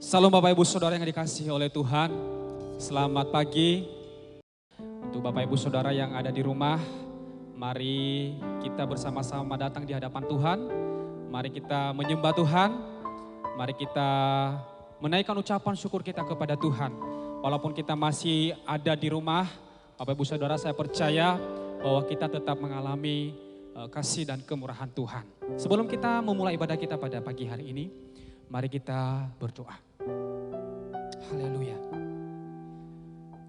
Salam Bapak Ibu Saudara yang dikasihi oleh Tuhan. Selamat pagi untuk Bapak Ibu Saudara yang ada di rumah. Mari kita bersama-sama datang di hadapan Tuhan. Mari kita menyembah Tuhan. Mari kita menaikkan ucapan syukur kita kepada Tuhan. Walaupun kita masih ada di rumah, Bapak Ibu Saudara, saya percaya bahwa kita tetap mengalami kasih dan kemurahan Tuhan. Sebelum kita memulai ibadah kita pada pagi hari ini, mari kita berdoa. Haleluya.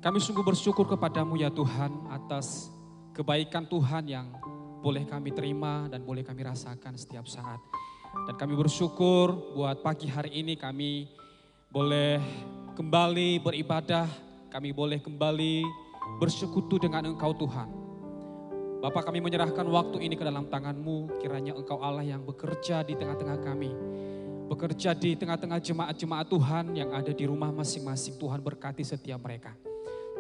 Kami sungguh bersyukur kepadamu ya Tuhan atas kebaikan Tuhan yang boleh kami terima dan boleh kami rasakan setiap saat. Dan kami bersyukur buat pagi hari ini kami boleh kembali beribadah, kami boleh kembali bersekutu dengan Engkau Tuhan. Bapak, kami menyerahkan waktu ini ke dalam tangan-Mu, kiranya Engkau Allah yang bekerja di tengah-tengah kami. Bekerja di tengah-tengah jemaat-jemaat Tuhan yang ada di rumah masing-masing. Tuhan berkati setiap mereka.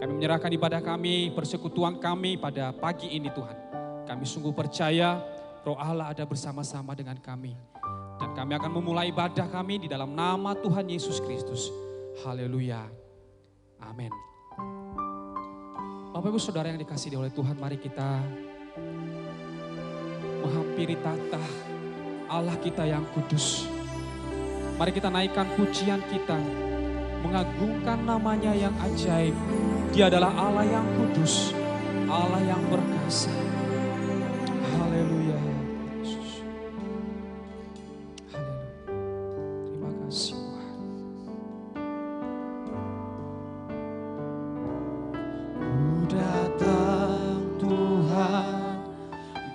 Kami menyerahkan ibadah kami, persekutuan kami pada pagi ini Tuhan. Kami sungguh percaya Roh Allah ada bersama-sama dengan kami. Dan kami akan memulai ibadah kami di dalam nama Tuhan Yesus Kristus. Haleluya. Amin. Bapak Ibu Saudara yang dikasihi oleh Tuhan, mari kita menghampiri tahta Allah kita yang kudus. Mari kita naikkan pujian kita, mengagungkan namanya yang ajaib. Dia adalah Allah yang kudus, Allah yang berkuasa. Haleluya. Yesus. Haleluya. Terima kasih Tuhan. Ku datang Tuhan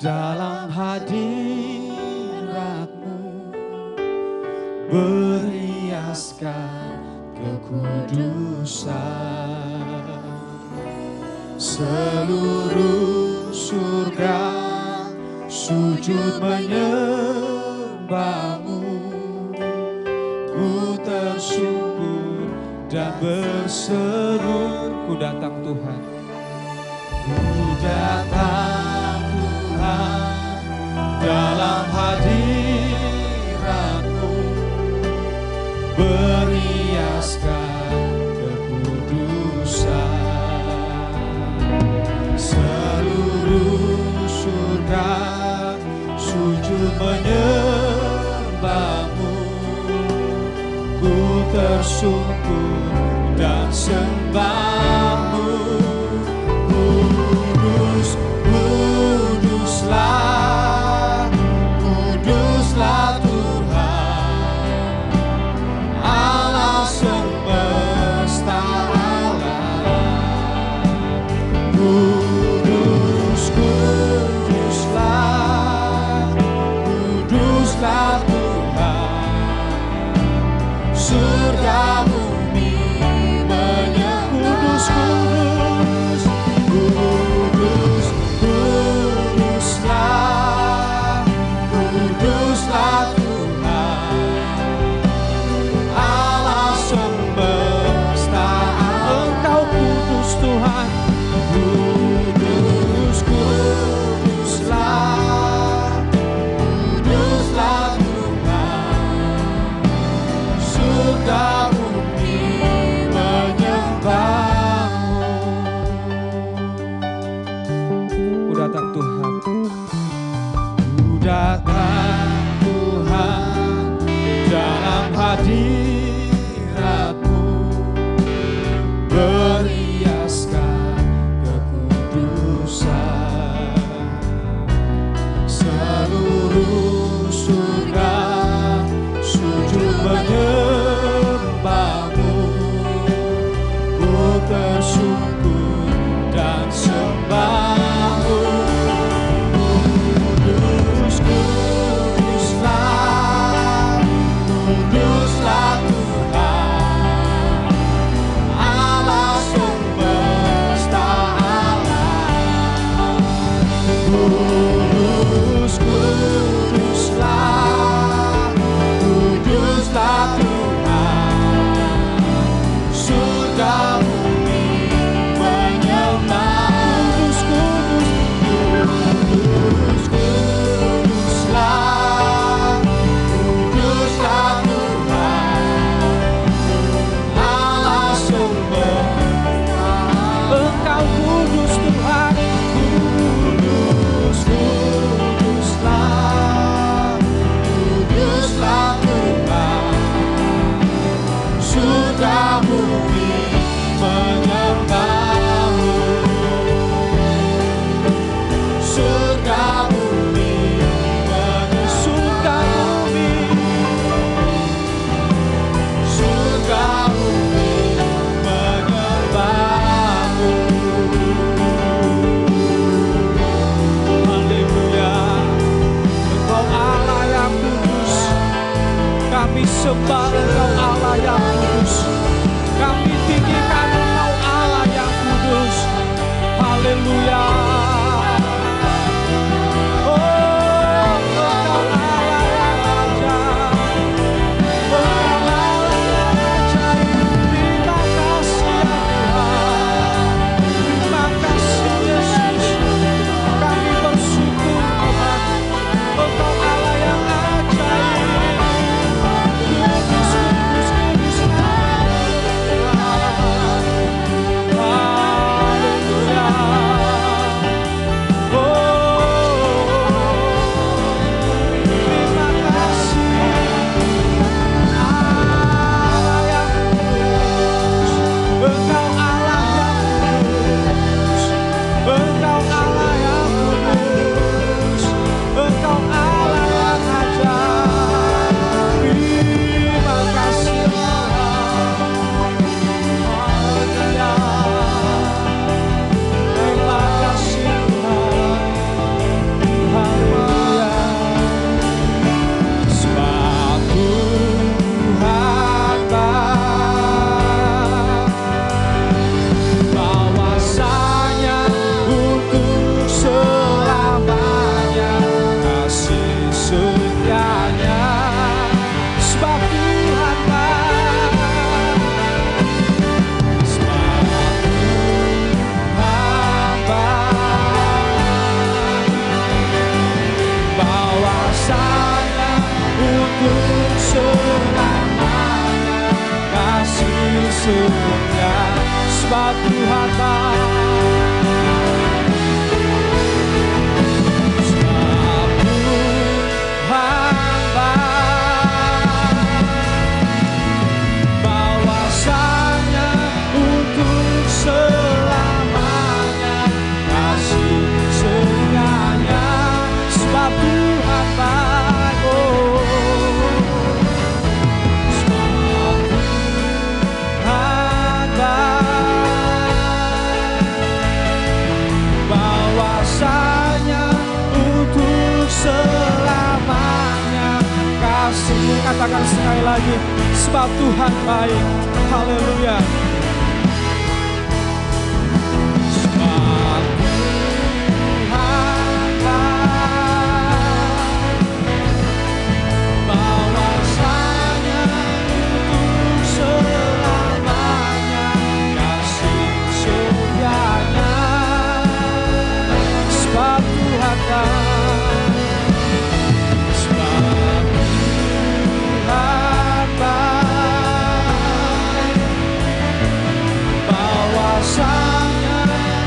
dalam hadirat-Mu, berhiaskan kekudusan. Seluruh surga sujud menyembah-Mu. Ku tersungkur dan berseru, Ku datang Tuhan. ku datang Tuhan dalam hadirat-Mu, berhiaskan kekudusan. Seluruh surga sujud menyembah-Mu. Ku tersungkur dan sembah-Mu. Kudus, kuduslah, kuduslah Tuhan, Allah semesta alam. Kudus, kuduslah, kuduslah Tuhan, surga bumi menyembah. surga bumi menyembahmu. Surga bumi surga bumi, surga bumi menyembahmu. Haleluya, Engkau Allah yang kudus, kami sembah Engkau Allah yang kudus, kami tinggikan Engkau Allah yang kudus. Haleluya. Sebab Tuhan bahwasanya untuk selamanya kasih setianya. Sebab Tuhan baik, bahwasanya untuk selamanya kasih. Katakan sekali lagi, sebab Tuhan baik. Haleluya. Sebab Tuhan baik, bahwasanya untuk selamanya kasih setianya. Sebab Tuhan baik, sebab Tuhan baik, bahwasanya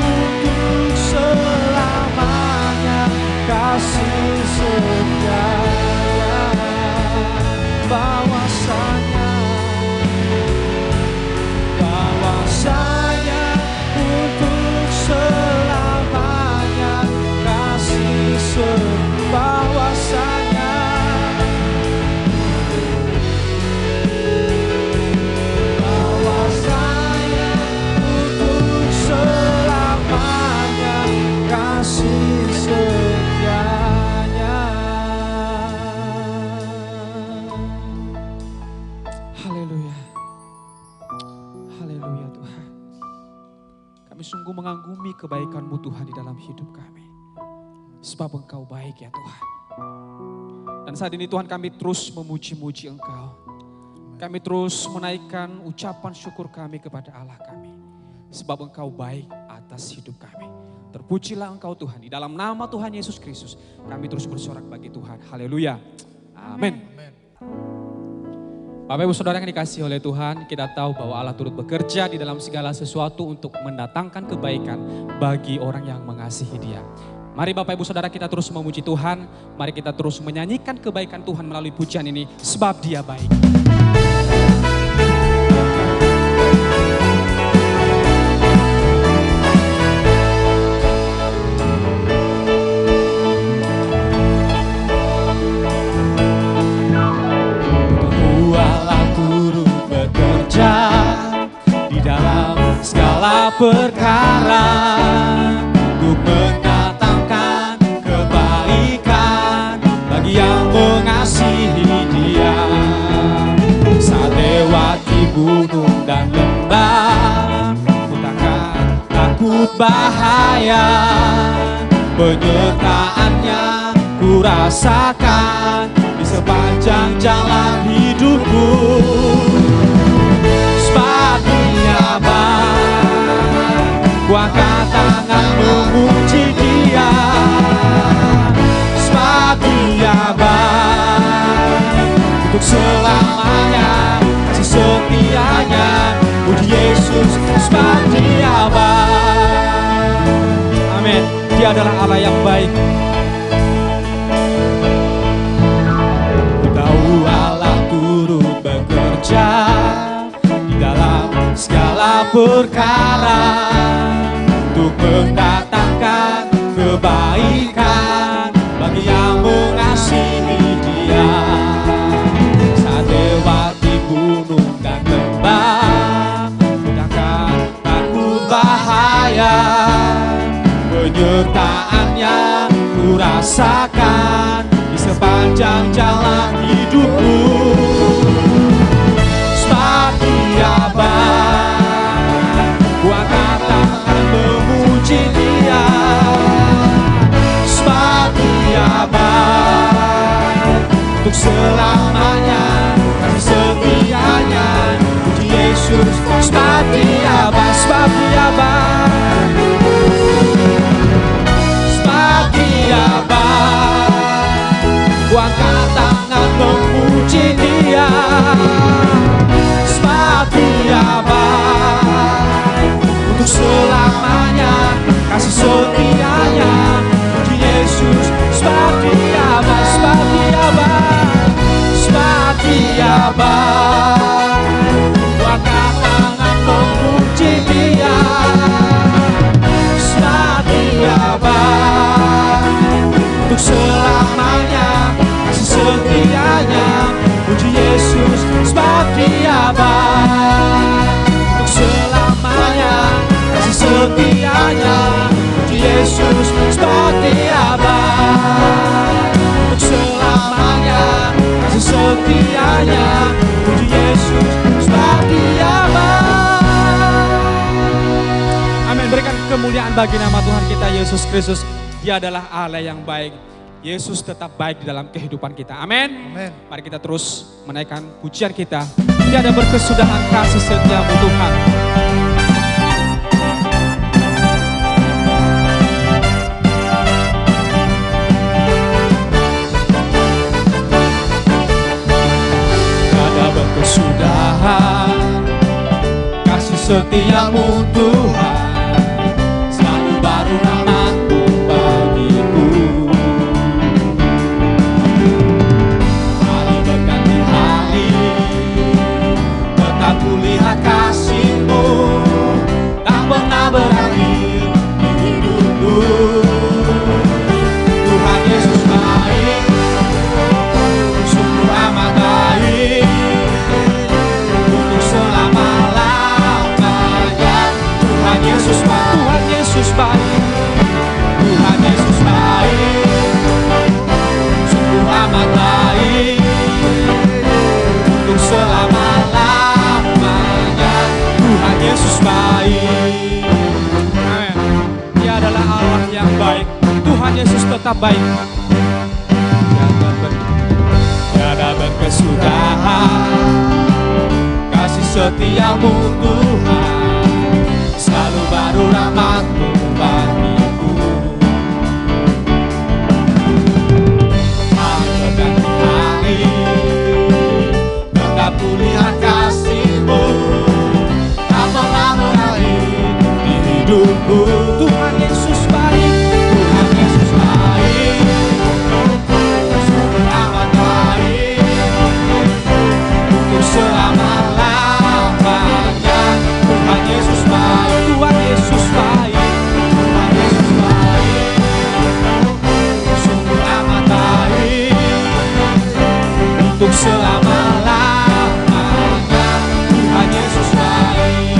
untuk selamanya kasih setianya. Bahwasanya untuk selamanya kasih bahwasanya untuk selamanya kasih setianya. Haleluya, haleluya Tuhan. Kami sungguh mengagumi kebaikan-Mu Tuhan di dalam hidup kami. Sebab Engkau baik ya Tuhan. Dan saat ini Tuhan kami terus memuji-muji Engkau. Kami terus menaikkan ucapan syukur kami kepada Allah kami. Sebab Engkau baik atas hidup kami. Terpujilah Engkau Tuhan. Di dalam nama Tuhan Yesus Kristus kami terus bersorak bagi Tuhan. Haleluya. Amin. Bapak Ibu Saudara yang dikasihi oleh Tuhan, kita tahu bahwa Allah turut bekerja di dalam segala sesuatu untuk mendatangkan kebaikan bagi orang yang mengasihi Dia. Mari Bapak Ibu Saudara kita terus memuji Tuhan, mari kita terus menyanyikan kebaikan Tuhan melalui pujian ini, sebab Dia baik. segala perkara untuk mendatangkan kebaikan bagi yang mengasihi Dia. Saat lewati gunung dan lembah, ku takkan takut bahaya. Penyertaannya ku rasakan di sepanjang jalan hidupku. Sebab Dia baik, ku angkat tangan memuji Dia. Sebab Dia baik, untuk selamanya kasih setianya. Puji Yesus, sebab Dia baik. Amin. Dia adalah Allah yang baik. Ku tahu Allah turut bekerja di dalam segala perkara untuk mendatangkan kebaikan bagi yang mengasihi Dia. Saat lewati gunung dan lembah, ku takkan takut bahaya. Penyertaannya ku rasakan di sepanjang jalan hidupku. Sebab Dia baik, ku angkat tangan memuji Dia. Sebab Dia baik, untuk selamanya kasih setianya. Puji Yesus, sebab Dia baik, sebab Dia baik. Sebab Dia baik, ku angkat tangan memuji Dia. Sebab Dia baik, untuk selamanya kasih setianya. Puji Yesus, sebab Dia baik, sebab Dia baik. Sebab Dia baik, ku angkat tangan memuji Dia. Sebab Dia baik, untuk selamanya kasih setianya. Puji Yesus, sebab Dia baik, untuk selamanya kasih setianya. Puji Yesus, sebab Dia baik, untuk selamanya kasih setianya. Puji Yesus, sebab Dia baik. Amin. Berikan kemuliaan bagi nama Tuhan kita Yesus Kristus. Dia adalah Allah yang baik. Yesus tetap baik di dalam kehidupan kita. Amin. Mari kita terus menaikkan pujian kita. Tiada berkesudahan kasih setiamu Tuhan. Tiada berkesudahan kasih setiamu Tuhan. Selalu baru nama-Mu bagiku. Hari berganti hari tetap kulihat kasih-Mu, tak pernah berakhir di hidupku. Tuhan Yesus baik, sungguh amat baik, untuk selama-lamanya. Tuhan Yesus baik, Tuhan Yesus baik, Tuhan Yesus baik, sungguh amat baik, untuk selama-lamanya. Tuhan Yesus baik. Amin. Dia adalah Allah yang baik. Tuhan Yesus tetap baik. Tiada berkesudahan kasih setiamu Tuhan. Selalu baru rahmat-Mu bagiku. Hari berganti hari tetap kulihat kasih-Mu, tak pernah berakhir di hidupku. Tuhan Yesus baik, Tuhan Yesus baik, sungguh amat baik, untuk selama-lamanya. Tuhan Yesus baik, Tuhan Yesus baik, Tuhan Yesus baik, sungguh amat baik, untuk selama-lamanya. Tuhan Yesus baik,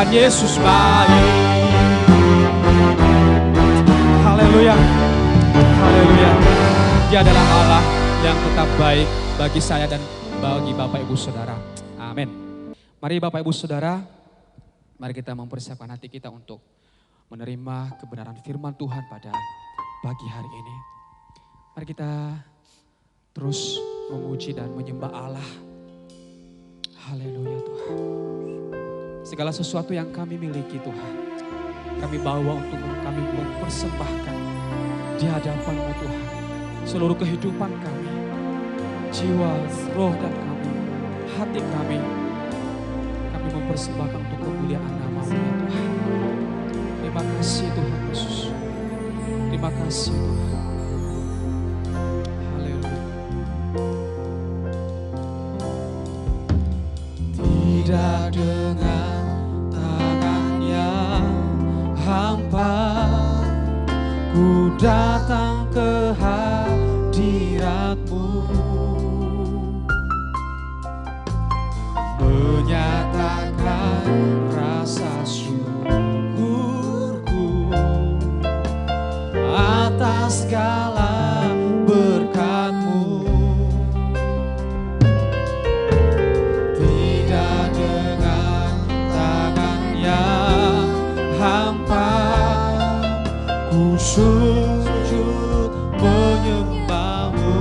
Tuhan Yesus baik. Haleluya. Haleluya. Dia adalah Allah yang tetap baik bagi saya dan bagi Bapak Ibu Saudara. Amin. Mari Bapak Ibu Saudara, mari kita mempersiapkan hati kita untuk menerima kebenaran firman Tuhan pada pagi hari ini. Mari kita terus memuji dan menyembah Allah. Haleluya Tuhan. Segala sesuatu yang kami miliki Tuhan, kami bawa untuk kami mempersembahkan di hadapan-Mu Tuhan. Seluruh kehidupan kami, jiwa, roh dan kami, hati kami mempersembahkan untuk kemuliaan nama-Mu ya Tuhan. Terima kasih Tuhan Yesus. Terima kasih Tuhan. Haleluya. Tidak dengan tangan yang hampa, ku datang ke hadirat-Mu, menyatakan rasa syukurku atas segala berkat-Mu. Tidak dengan tangan yang hampa, ku sujud menyembah-Mu,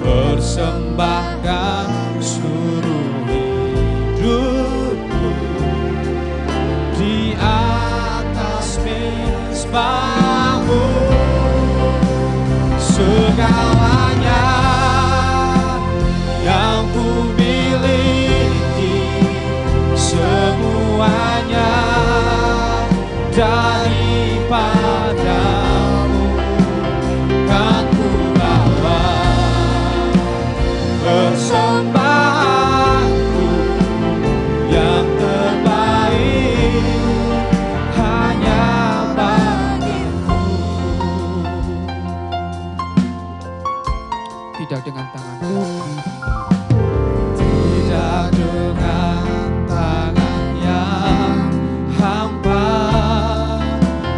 persembahkan seluruh hidupku di atas mezbah-Mu. Segalanya yang ku miliki, semuanya daripada-Mu kan ku bawa. Persembahanku yang terbaik hanya bagimu. Tidak dengan tangan tidak dengan tangan yang hampa,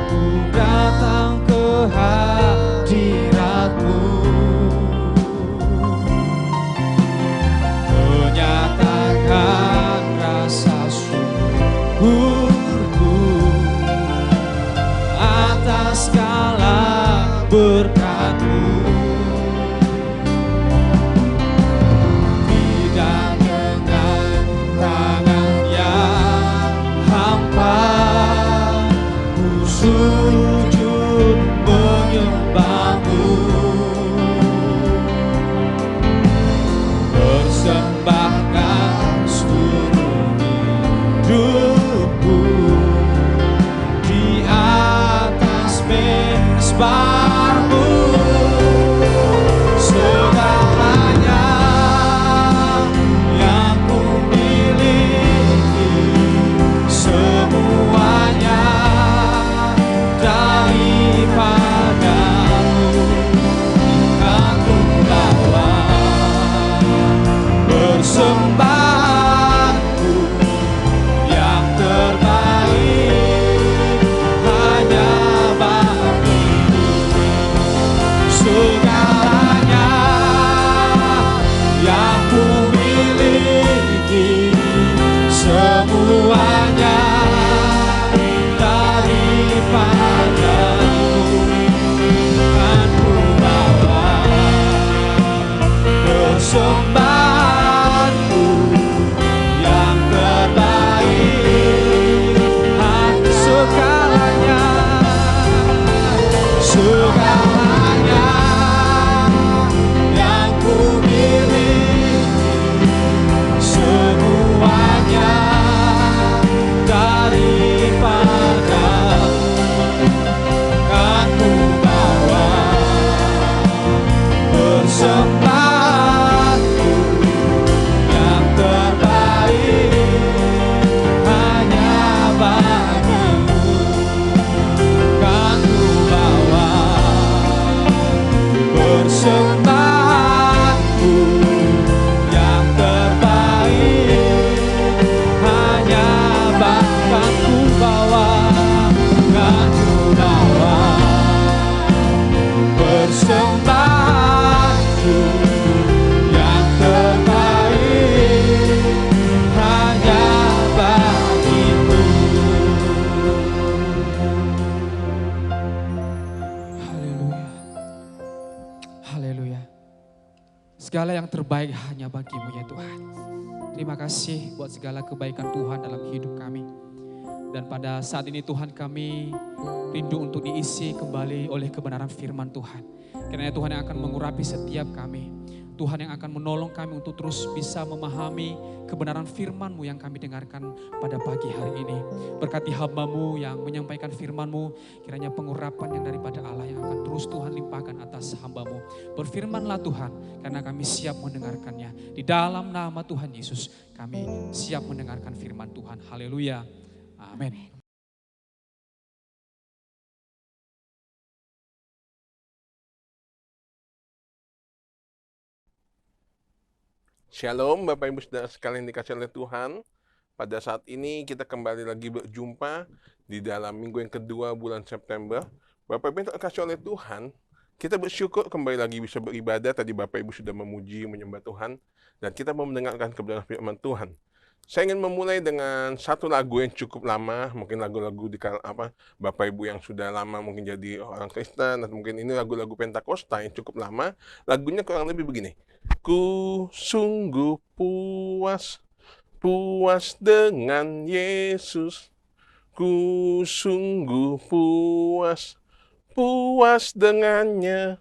ku datang ke hadirat-Mu, menyatakan rasa syukurku atas segala berkat-Mu. Tidak dengan tangan yang hampa, ku sujud menyembah-Mu, persembahkan seluruh hidupku di atas mezbah-Mu. Segalanya yang ku miliki, semuanya daripada-Mu kan ku bawa. Persembahanku yang Segala yang terbaik hanya bagimu ya Tuhan. Terima kasih buat segala kebaikan Tuhan dalam hidup kami. Dan pada saat ini Tuhan, kami rindu untuk diisi kembali oleh kebenaran firman Tuhan. Kiranya Tuhan yang akan mengurapi setiap kami. Tuhan yang akan menolong kami untuk terus bisa memahami kebenaran firman-Mu yang kami dengarkan pada pagi hari ini. Berkati hamba-Mu yang menyampaikan firman-Mu, kiranya pengurapan yang daripada Allah yang akan terus Tuhan limpahkan atas hamba-Mu. Berfirmanlah Tuhan, karena kami siap mendengarkannya. Di dalam nama Tuhan Yesus, kami siap mendengarkan firman Tuhan. Haleluya. Amin. Shalom Bapak Ibu Saudara sekalian dikasih oleh Tuhan. Pada saat ini kita kembali lagi berjumpa di dalam minggu yang kedua bulan September. Bapak Ibu yang dikasih oleh Tuhan, kita bersyukur kembali lagi bisa beribadah. Tadi Bapak Ibu sudah memuji, menyembah Tuhan, dan kita mau mendengarkan kebenaran firman Tuhan. Saya ingin memulai dengan satu lagu yang cukup lama, mungkin lagu-lagu di Bapak Ibu yang sudah lama mungkin jadi orang Kristen, atau mungkin ini lagu-lagu Pentakosta yang cukup lama. Lagunya kurang lebih begini. Ku sungguh puas dengan Yesus. Ku sungguh puas dengannya.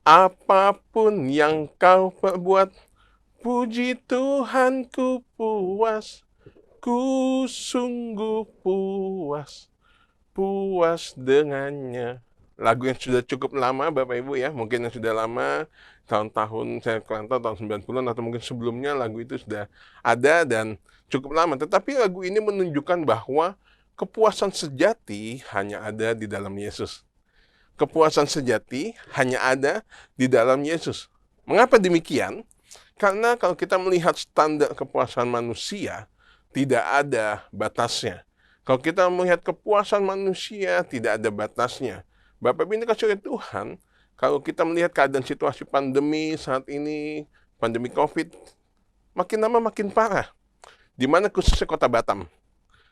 Apapun yang kau perbuat, puji Tuhan ku puas. Ku sungguh puas dengannya. Lagu yang sudah cukup lama Bapak Ibu ya, mungkin yang sudah lama, tahun-tahun saya kurang tahu tahun 90-an atau mungkin sebelumnya lagu itu sudah ada dan cukup lama. Tetapi lagu ini menunjukkan bahwa kepuasan sejati hanya ada di dalam Yesus. Kepuasan sejati hanya ada di dalam Yesus. Mengapa demikian? Karena kalau kita melihat standar kepuasan manusia, tidak ada batasnya. Kalau kita melihat kepuasan manusia, tidak ada batasnya. Bapak Ibu dikasih oleh Tuhan, kalau kita melihat keadaan situasi pandemi saat ini, pandemi COVID, makin lama makin parah. Di mana khususnya Kota Batam.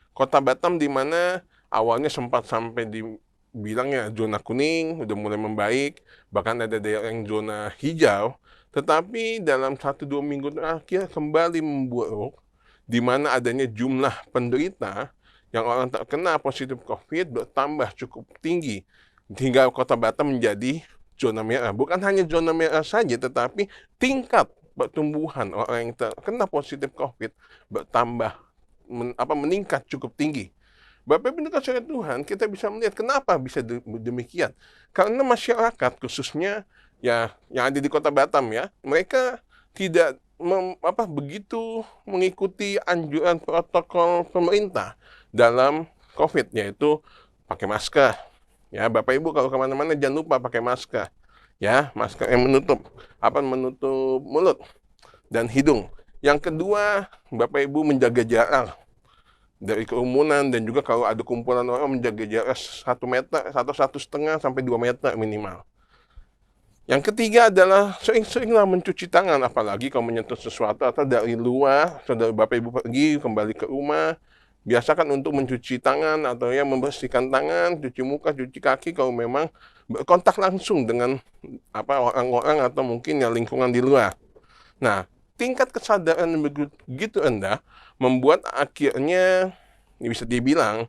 Kota Batam di mana awalnya sempat sampai dibilangnya zona kuning, udah mulai membaik, bahkan ada daerah yang zona hijau, tetapi dalam 1-2 minggu terakhir kembali memburuk, di mana adanya jumlah penderita yang orang terkena positif COVID bertambah cukup tinggi. Hingga Kota Batam menjadi zona merah. Bukan hanya zona merah saja, tetapi tingkat pertumbuhan orang yang terkena positif COVID bertambah, meningkat cukup tinggi. Bapak Ibu dikasih oleh Tuhan, kita bisa melihat kenapa bisa demikian. Karena masyarakat khususnya ya yang ada di Kota Batam ya, mereka tidak begitu mengikuti anjuran protokol pemerintah dalam COVID, yaitu pakai masker. Ya, Bapak Ibu kalau kemana-mana jangan lupa pakai masker. Ya, masker yang menutup mulut dan hidung. Yang kedua, Bapak Ibu menjaga jarak dari kerumunan, dan juga kalau ada kumpulan orang menjaga jarak 1 meter atau 1,5 sampai 2 meter minimal. Yang ketiga adalah sering-seringlah mencuci tangan, apalagi kalau menyentuh sesuatu atau dari luar, saudara Bapak Ibu pergi kembali ke rumah, biasakan untuk mencuci tangan atau ya membersihkan tangan, cuci muka, cuci kaki kalau memang berkontak langsung dengan orang-orang atau mungkin ya lingkungan di luar. Nah, tingkat kesadaran begitu rendah membuat akhirnya bisa dibilang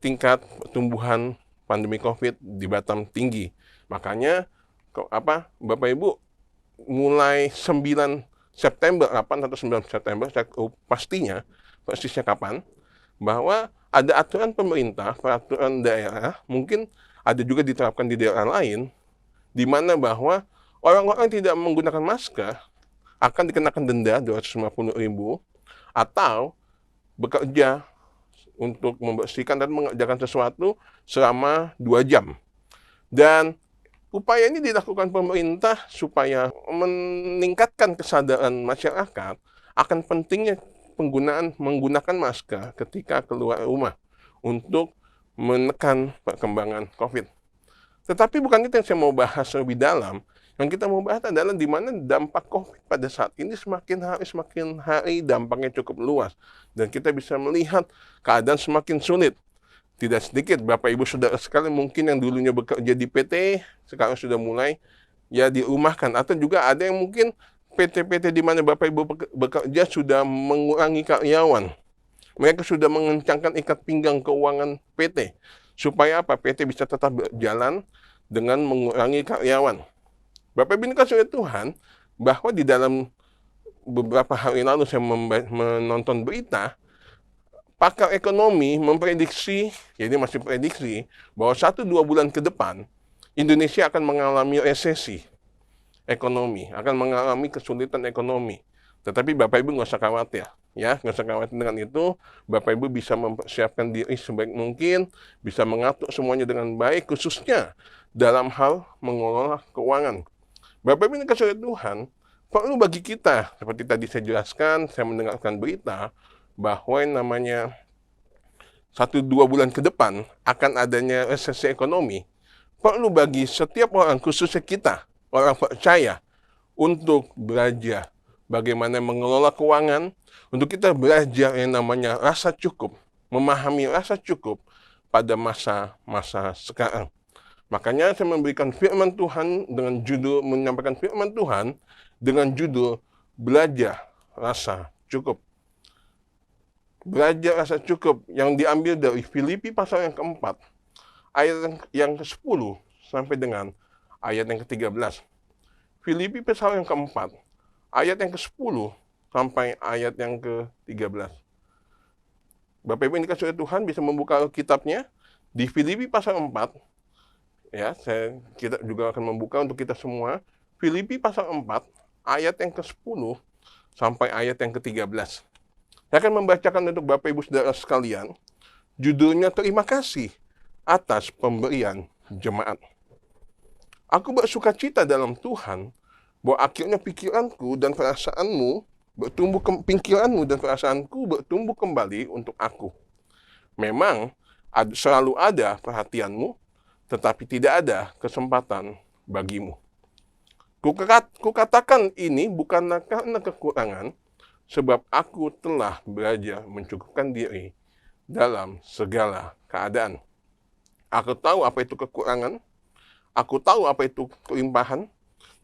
tingkat pertumbuhan pandemi COVID di Batam tinggi. Makanya Bapak Ibu mulai 9 September, 8 atau 9 September, saya persisnya kapan, bahwa ada aturan pemerintah, peraturan daerah, mungkin ada juga diterapkan di daerah lain, di mana bahwa orang-orang yang tidak menggunakan masker akan dikenakan denda 250.000 atau bekerja untuk membersihkan dan mengerjakan sesuatu selama 2 jam. Dan upaya ini dilakukan pemerintah supaya meningkatkan kesadaran masyarakat akan pentingnya menggunakan masker ketika keluar rumah untuk menekan perkembangan COVID. Tetapi bukan itu yang saya mau bahas lebih dalam. Yang kita mau bahas adalah di mana dampak COVID pada saat ini semakin hari dampaknya cukup luas. Dan kita bisa melihat keadaan semakin sulit. Tidak sedikit Bapak Ibu Saudara sekalian mungkin yang dulunya bekerja di PT, sekarang sudah mulai ya dirumahkan, atau juga ada yang mungkin PT-PT di mana Bapak Ibu bekerja sudah mengurangi karyawan. Mereka sudah mengencangkan ikat pinggang keuangan PT. Supaya apa? PT bisa tetap berjalan dengan mengurangi karyawan. Bapak Ibu dikasih oleh Tuhan, bahwa di dalam beberapa hari lalu saya menonton berita, pakar ekonomi memprediksi, jadi masih prediksi, bahwa 1-2 bulan ke depan, Indonesia akan mengalami resesi ekonomi, akan mengalami kesulitan ekonomi. Tetapi Bapak Ibu nggak usah khawatir, ya, nggak usah khawatir dengan itu. Bapak Ibu bisa mempersiapkan diri sebaik mungkin, bisa mengatur semuanya dengan baik, khususnya dalam hal mengelola keuangan. Bapak Ibu dikasih oleh Tuhan, perlu bagi kita, seperti tadi saya jelaskan, saya mendengarkan berita, bahwa yang namanya 1-2 bulan ke depan akan adanya resesi ekonomi. Perlu bagi setiap orang, khususnya kita, orang percaya, untuk belajar bagaimana mengelola keuangan, untuk kita belajar yang namanya rasa cukup, memahami rasa cukup pada masa-masa sekarang. Makanya saya memberikan firman Tuhan dengan judul, menyampaikan firman Tuhan dengan judul belajar rasa cukup. Belajar rasa cukup yang diambil dari Filipi pasal yang keempat, ayat yang ke-10 sampai dengan ayat yang ke-13. Filipi pasal yang keempat, ayat yang ke-10 sampai ayat yang ke-13. Bapak Ibu yang dikasih oleh Tuhan bisa membuka kitabnya di Filipi pasal 4. Ya, kita juga akan membuka untuk kita semua. Filipi pasal 4, ayat yang ke-10 sampai ayat yang ke-13. Saya akan membacakan untuk Bapak Ibu Saudara sekalian. Judulnya Terima Kasih atas Pemberian Jemaat. Aku bersukacita dalam Tuhan bahwa akhirnya pikiranku dan perasaanmu bertumbuh kembali untuk aku. Memang selalu ada perhatianmu, tetapi tidak ada kesempatan bagimu. Kukatakan ini bukanlah karena kekurangan, sebab aku telah belajar mencukupkan diri dalam segala keadaan. Aku tahu apa itu kekurangan, aku tahu apa itu kelimpahan.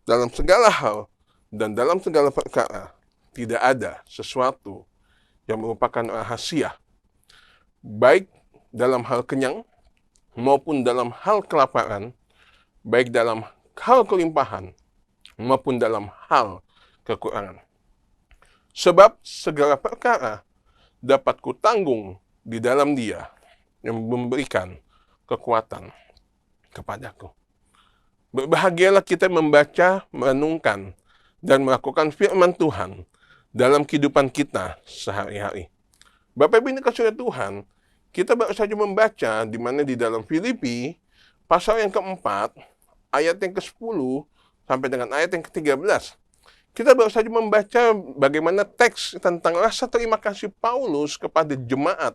Dalam segala hal dan dalam segala perkara, tidak ada sesuatu yang merupakan rahasia, baik dalam hal kenyang maupun dalam hal kelaparan, baik dalam hal kelimpahan maupun dalam hal kekurangan. Sebab segala perkara dapat kutanggung di dalam Dia yang memberikan kekuatan kepadaku. Berbahagialah kita membaca, merenungkan, dan melakukan firman Tuhan dalam kehidupan kita sehari-hari. Bapak Ibu dikasih oleh Tuhan, kita baru saja membaca di mana di dalam Filipi, pasal yang keempat, ayat yang ke-10 sampai dengan ayat yang ke-13. Kita baru saja membaca bagaimana teks tentang rasa terima kasih Paulus kepada jemaat.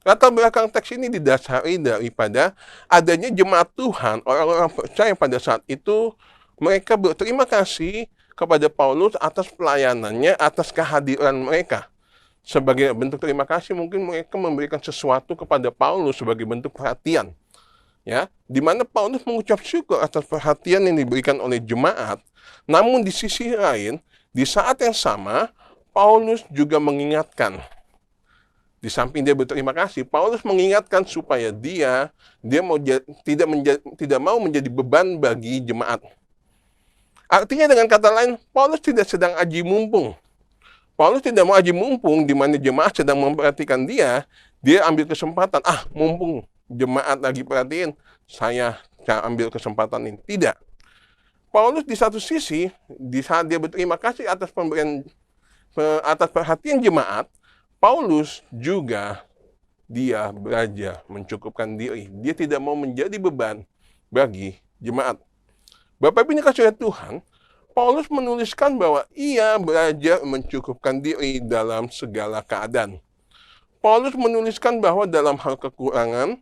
Latar belakang teks ini didasari daripada adanya jemaat Tuhan, orang-orang percaya pada saat itu, mereka berterima kasih kepada Paulus atas pelayanannya, atas kehadiran mereka. Sebagai bentuk terima kasih, mungkin mereka memberikan sesuatu kepada Paulus sebagai bentuk perhatian. Ya, di mana Paulus mengucap syukur atas perhatian yang diberikan oleh jemaat. Namun di sisi lain, di saat yang sama, Paulus juga mengingatkan. Di samping dia berterima kasih, Paulus mengingatkan supaya dia tidak mau menjadi beban bagi jemaat. Artinya dengan kata lain, Paulus tidak sedang aji mumpung. Paulus tidak mau aji mumpung di mana jemaat sedang memperhatikan dia ambil kesempatan, mumpung jemaat lagi perhatiin, saya ambil kesempatan ini. Tidak. Paulus di satu sisi, di saat dia berterima kasih atas perhatian jemaat, Paulus juga dia belajar mencukupkan diri. Dia tidak mau menjadi beban bagi jemaat. Bapak Ibu dikasih oleh Tuhan, Paulus menuliskan bahwa ia belajar mencukupkan diri dalam segala keadaan. Paulus menuliskan bahwa dalam hal kekurangan,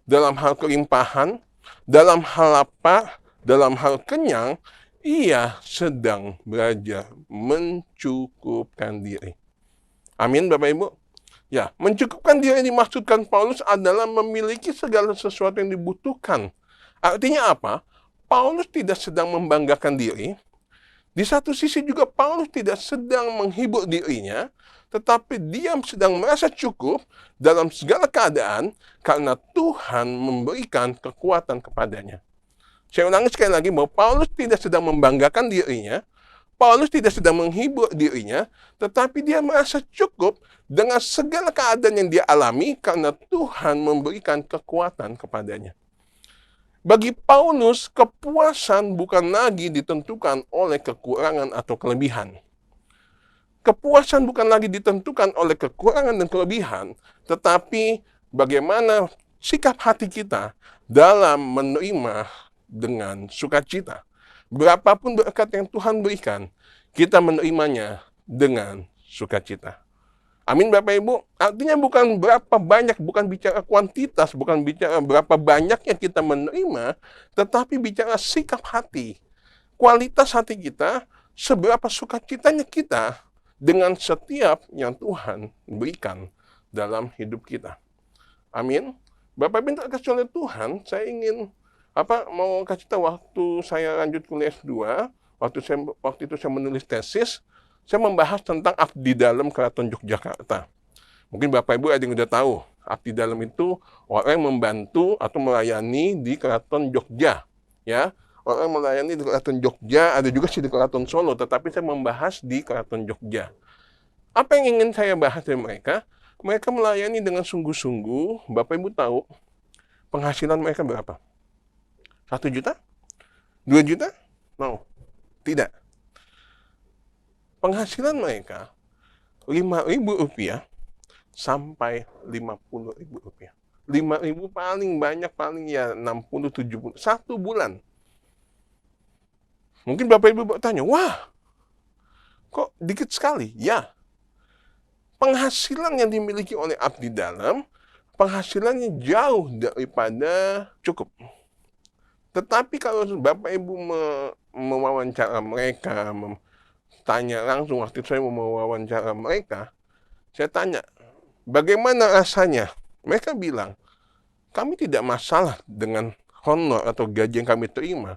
dalam hal kelimpahan, dalam hal lapar, dalam hal kenyang, ia sedang belajar mencukupkan diri. Amin, Bapak Ibu. Ya, mencukupkan diri yang dimaksudkan Paulus adalah memiliki segala sesuatu yang dibutuhkan. Artinya apa? Paulus tidak sedang membanggakan diri, di satu sisi juga Paulus tidak sedang menghibur dirinya, tetapi dia sedang merasa cukup dalam segala keadaan karena Tuhan memberikan kekuatan kepadanya. Saya ulangi sekali lagi bahwa Paulus tidak sedang membanggakan dirinya, Paulus tidak sedang menghibur dirinya, tetapi dia merasa cukup dengan segala keadaan yang dia alami karena Tuhan memberikan kekuatan kepadanya. Bagi Paulus, kepuasan bukan lagi ditentukan oleh kekurangan atau kelebihan. Kepuasan bukan lagi ditentukan oleh kekurangan dan kelebihan, tetapi bagaimana sikap hati kita dalam menerima dengan sukacita. Berapapun berkat yang Tuhan berikan, kita menerimanya dengan sukacita. Amin Bapak Ibu. Artinya bukan berapa banyak, bukan bicara kuantitas, bukan bicara berapa banyaknya kita menerima, tetapi bicara sikap hati. Kualitas hati kita, seberapa sukacitanya kita dengan setiap yang Tuhan berikan dalam hidup kita. Amin. Bapak Ibu kasih oleh Tuhan, saya ingin mau kasih tahu waktu saya lanjut kuliah S2, waktu itu saya menulis tesis, saya membahas tentang abdi dalam Keraton Yogyakarta. Mungkin Bapak Ibu ada yang sudah tahu, abdi dalam itu orang yang membantu atau melayani di Keraton Jogja. Ya, orang yang melayani di Keraton Jogja, ada juga sih di Keraton Solo, tetapi saya membahas di Keraton Jogja. Apa yang ingin saya bahas dari mereka? Mereka melayani dengan sungguh-sungguh. Bapak Ibu tahu, penghasilan mereka berapa? 1 juta? 2 juta? No, tidak. Penghasilan mereka Rp5.000 sampai Rp50.000. 5.000 paling banyak, paling ya 60-70. 1 bulan. Mungkin Bapak Ibu bertanya, wah, kok dikit sekali? Ya, penghasilan yang dimiliki oleh abdi dalam, penghasilannya jauh daripada cukup. Tetapi kalau Bapak Ibu mewawancara mereka, tanya langsung waktu saya mewawancara mereka, saya tanya, bagaimana rasanya? Mereka bilang, kami tidak masalah dengan honor atau gaji yang kami terima.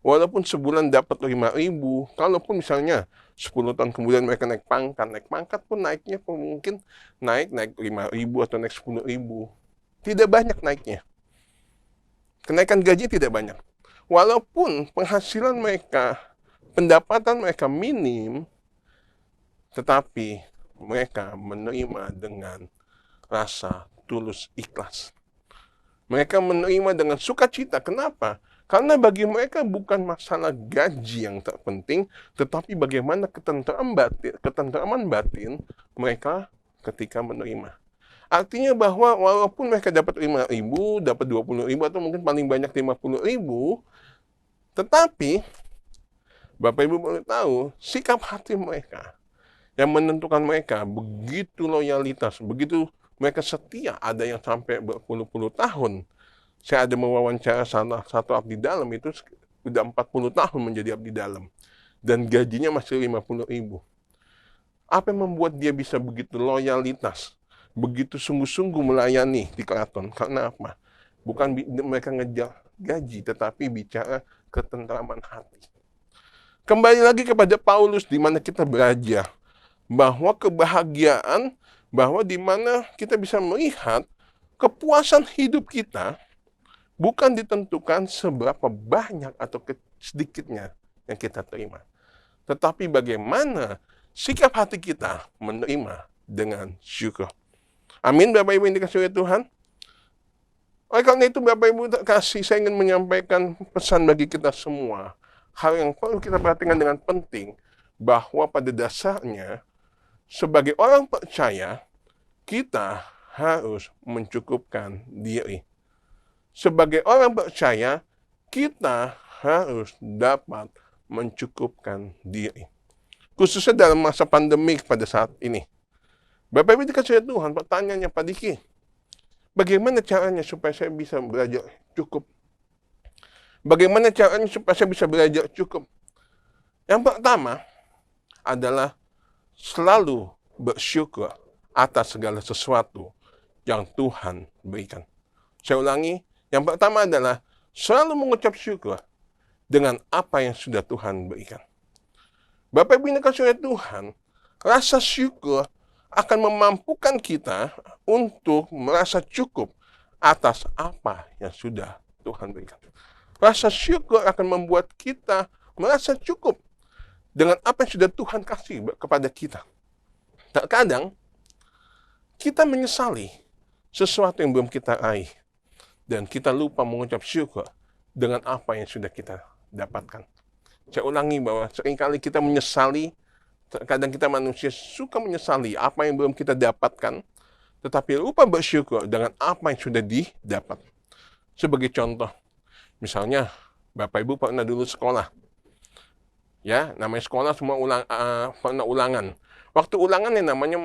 Walaupun sebulan dapat 5.000, kalaupun misalnya 10 tahun kemudian mereka naik pangkat pun naiknya mungkin naik 5.000 atau naik 10.000. Tidak banyak naiknya. Kenaikan gaji tidak banyak. Walaupun penghasilan mereka, pendapatan mereka minim, tetapi mereka menerima dengan rasa tulus ikhlas. Mereka menerima dengan sukacita. Kenapa? Karena bagi mereka bukan masalah gaji yang terpenting, tetapi bagaimana ketentraman batin mereka ketika menerima. Artinya bahwa walaupun mereka dapat 5.000, dapat 20.000, atau mungkin paling banyak 50.000, tetapi Bapak Ibu boleh tahu, sikap hati mereka yang menentukan mereka begitu loyalitas, begitu mereka setia, ada yang sampai berpuluh-puluh tahun. Saya ada mewawancara salah satu abdi dalam itu sudah 40 tahun menjadi abdi dalam. Dan gajinya masih 50.000. Apa yang membuat dia bisa begitu loyalitas, begitu sungguh-sungguh melayani di keraton? Karena apa? Bukan mereka ngejar gaji, tetapi bicara ketentraman hati. Kembali lagi kepada Paulus, di mana kita belajar bahwa kebahagiaan, bahwa di mana kita bisa melihat kepuasan hidup kita bukan ditentukan seberapa banyak atau sedikitnya yang kita terima, tetapi bagaimana sikap hati kita menerima dengan syukur. Amin, Bapak Ibu yang dikasihi oleh Tuhan. Oleh karena itu, Bapak Ibu kasih, saya ingin menyampaikan pesan bagi kita semua. Hal yang perlu kita perhatikan dengan penting, bahwa pada dasarnya, sebagai orang percaya, kita harus mencukupkan diri. Sebagai orang percaya, kita harus dapat mencukupkan diri. Khususnya dalam masa pandemi pada saat ini. Bapak Ibu dikasihi Tuhan, pertanyaannya Pak Diki, bagaimana caranya supaya saya bisa belajar cukup? Bagaimana caranya supaya saya bisa belajar cukup? Yang pertama adalah selalu bersyukur atas segala sesuatu yang Tuhan berikan. Saya ulangi, yang pertama adalah selalu mengucap syukur dengan apa yang sudah Tuhan berikan. Bapak Ibu yang dikasihi oleh Tuhan, rasa syukur akan memampukan kita untuk merasa cukup atas apa yang sudah Tuhan berikan. Rasa syukur akan membuat kita merasa cukup dengan apa yang sudah Tuhan kasih kepada kita. Terkadang kita menyesali sesuatu yang belum kita raih dan kita lupa mengucap syukur dengan apa yang sudah kita dapatkan. Saya ulangi bahwa seringkali kita menyesali, terkadang kita manusia suka menyesali apa yang belum kita dapatkan, tetapi lupa bersyukur dengan apa yang sudah didapat. Sebagai contoh, misalnya Bapak Ibu pernah dulu sekolah. Ya, namanya sekolah semua pernah ulangan. Waktu ulangan yang namanya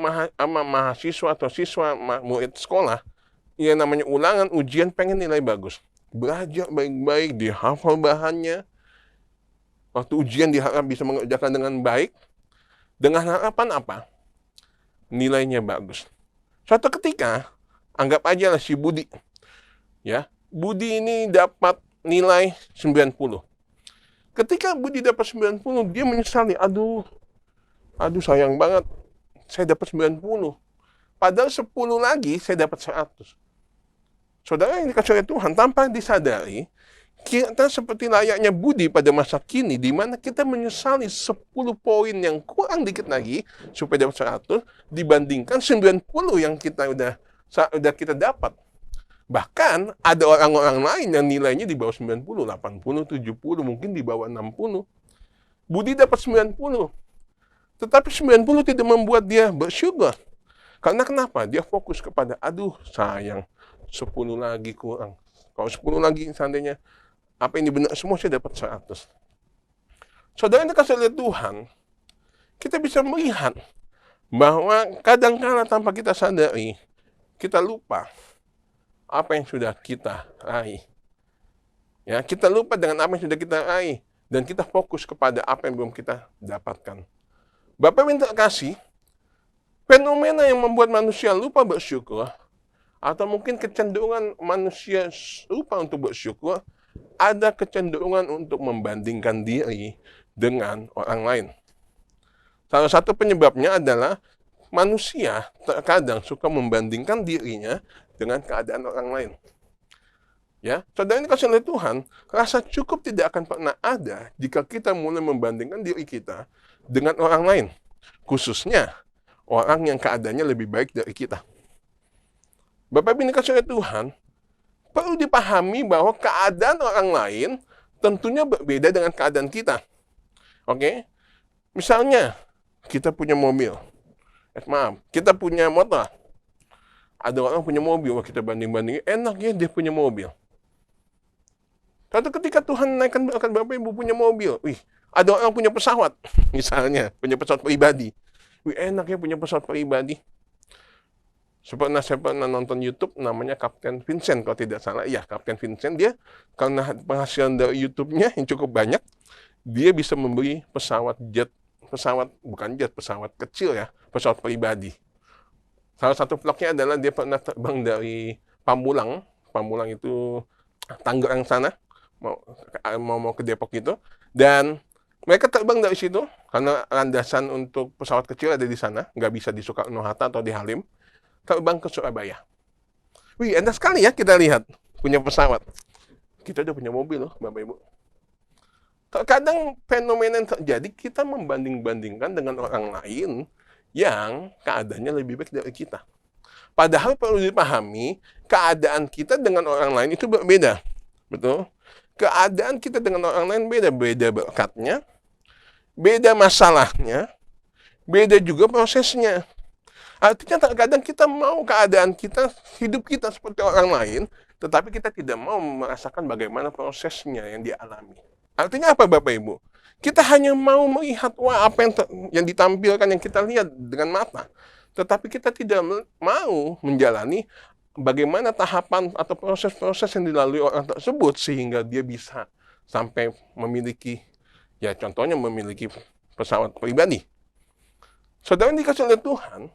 mahasiswa atau siswa murid sekolah, yang namanya ulangan, ujian pengen nilai bagus. Belajar baik-baik, dihafal bahannya. Waktu ujian diharap bisa mengerjakan dengan baik. Dengan harapan apa? Nilainya bagus. Suatu ketika, anggap aja lah si Budi. Ya, Budi ini dapat nilai 90. Ketika Budi dapat 90, dia menyesali. Aduh sayang banget. Saya dapat 90. Padahal 10 lagi saya dapat 100. Saudara yang dikasihi oleh Tuhan, tanpa disadari, kita seperti layaknya Budi pada masa kini, di mana kita menyesali 10 poin yang kurang dikit lagi, supaya dapat 100, dibandingkan 90 yang kita udah kita dapat. Bahkan ada orang-orang lain yang nilainya di bawah 90, 80, 70, mungkin di bawah 60. Budi dapat 90. Tetapi 90 tidak membuat dia bersyukur. Karena kenapa? Dia fokus kepada, aduh sayang, 10 lagi kurang. Kalau 10 lagi seandainya, apa ini benar semua saya dapat 100. Saudara yang dikasihi oleh Tuhan, kita bisa melihat bahwa kadang-kala tanpa kita sadari, kita lupa apa yang sudah kita raih. Ya, kita lupa dengan apa yang sudah kita raih, dan kita fokus kepada apa yang belum kita dapatkan. Bapak minta kasih, fenomena yang membuat manusia lupa bersyukur, atau mungkin kecenderungan manusia lupa untuk bersyukur, ada kecenderungan untuk membandingkan diri dengan orang lain. Salah satu penyebabnya adalah manusia terkadang suka membandingkan dirinya dengan keadaan orang lain. Ya, saudara ini dikasihi oleh Tuhan, rasa cukup tidak akan pernah ada jika kita mulai membandingkan diri kita dengan orang lain. Khususnya orang yang keadaannya lebih baik dari kita. Bapak Ibu dikasihi oleh Tuhan, perlu dipahami bahwa keadaan orang lain tentunya berbeda dengan keadaan kita. Oke? Misalnya, kita punya mobil. Kita punya motor. Ada orang punya mobil, kita banding-bandingin, enak ya dia punya mobil. Suatu ketika Tuhan naikkan berkat Bapak Ibu punya mobil. Ada orang punya pesawat, misalnya, punya pesawat pribadi. Enak ya punya pesawat pribadi. Saya pernah nonton YouTube namanya Kapten Vincent, kalau tidak salah. Ya, Kapten Vincent, dia karena penghasilan dari YouTube-nya yang cukup banyak, dia bisa membeli pesawat kecil ya, pesawat pribadi. Salah satu vlognya adalah dia pernah terbang dari Pamulang itu Tangerang sana, mau ke Depok itu, dan mereka terbang dari situ karena landasan untuk pesawat kecil ada di sana, nggak bisa di Soekarno-Hatta atau di Halim. Terbang ke Surabaya. Enak sekali ya kita lihat punya pesawat. Kita udah punya mobil loh, Bapak Ibu. Terkadang fenomena yang terjadi, kita membanding-bandingkan dengan orang lain yang keadaannya lebih baik dari kita. Padahal perlu dipahami, keadaan kita dengan orang lain itu berbeda. Betul? Keadaan kita dengan orang lain beda. Beda berkatnya, beda masalahnya, beda juga prosesnya. Artinya terkadang kita mau keadaan kita, hidup kita seperti orang lain, tetapi kita tidak mau merasakan bagaimana prosesnya yang dialami. Artinya apa Bapak Ibu? Kita hanya mau melihat apa yang ditampilkan, yang kita lihat dengan mata. Tetapi kita tidak mau menjalani bagaimana tahapan atau proses-proses yang dilalui orang tersebut sehingga dia bisa sampai memiliki, ya contohnya memiliki pesawat pribadi. Saudara yang dikasihi oleh Tuhan,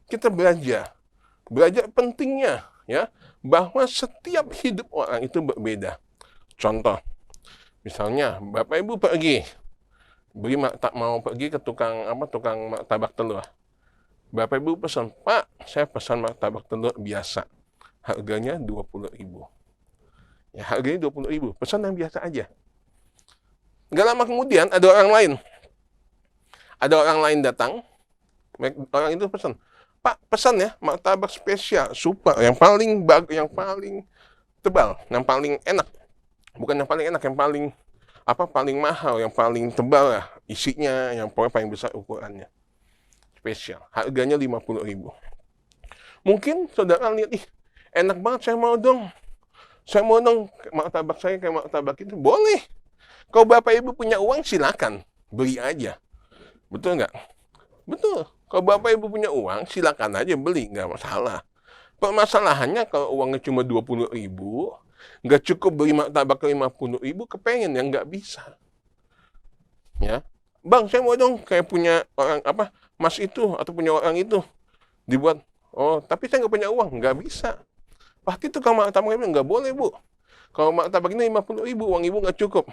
kita belajar pentingnya ya bahwa setiap hidup orang itu berbeda. Contoh, Misalnya, Bapak Ibu pergi, mau pergi ke tukang martabak telur. Bapak Ibu pesan, Pak, saya pesan martabak telur biasa. Harganya 20.000. Ya, harganya 20.000. Pesan yang biasa aja. Nggak lama kemudian ada orang lain. Ada orang lain datang, orang itu pesan, Pak, pesan ya martabak spesial, super, yang paling tebal, yang paling enak. Bukan yang paling enak, yang paling mahal, yang paling tebal lah isinya, yang paling besar ukurannya. Spesial, harganya 50.000. Mungkin saudara lihat, ih, enak banget, saya mau dong martabak saya kayak martabak itu. Boleh. Kalau Bapak Ibu punya uang, silakan beli aja. Betul nggak? Betul. Kalau Bapak Ibu punya uang, silakan aja beli, nggak masalah. Permasalahannya kalau uangnya cuma 20.000, nggak cukup beli martabak 50.000, kepengen yang nggak bisa. Ya, Bang, saya mau dong kayak punya orang Mas itu atau punya orang itu dibuat. Oh, tapi saya nggak punya uang, nggak bisa. Pasti tukang martabak itu nggak boleh, Bu. Kalau martabak ini 50.000, uang Ibu nggak cukup.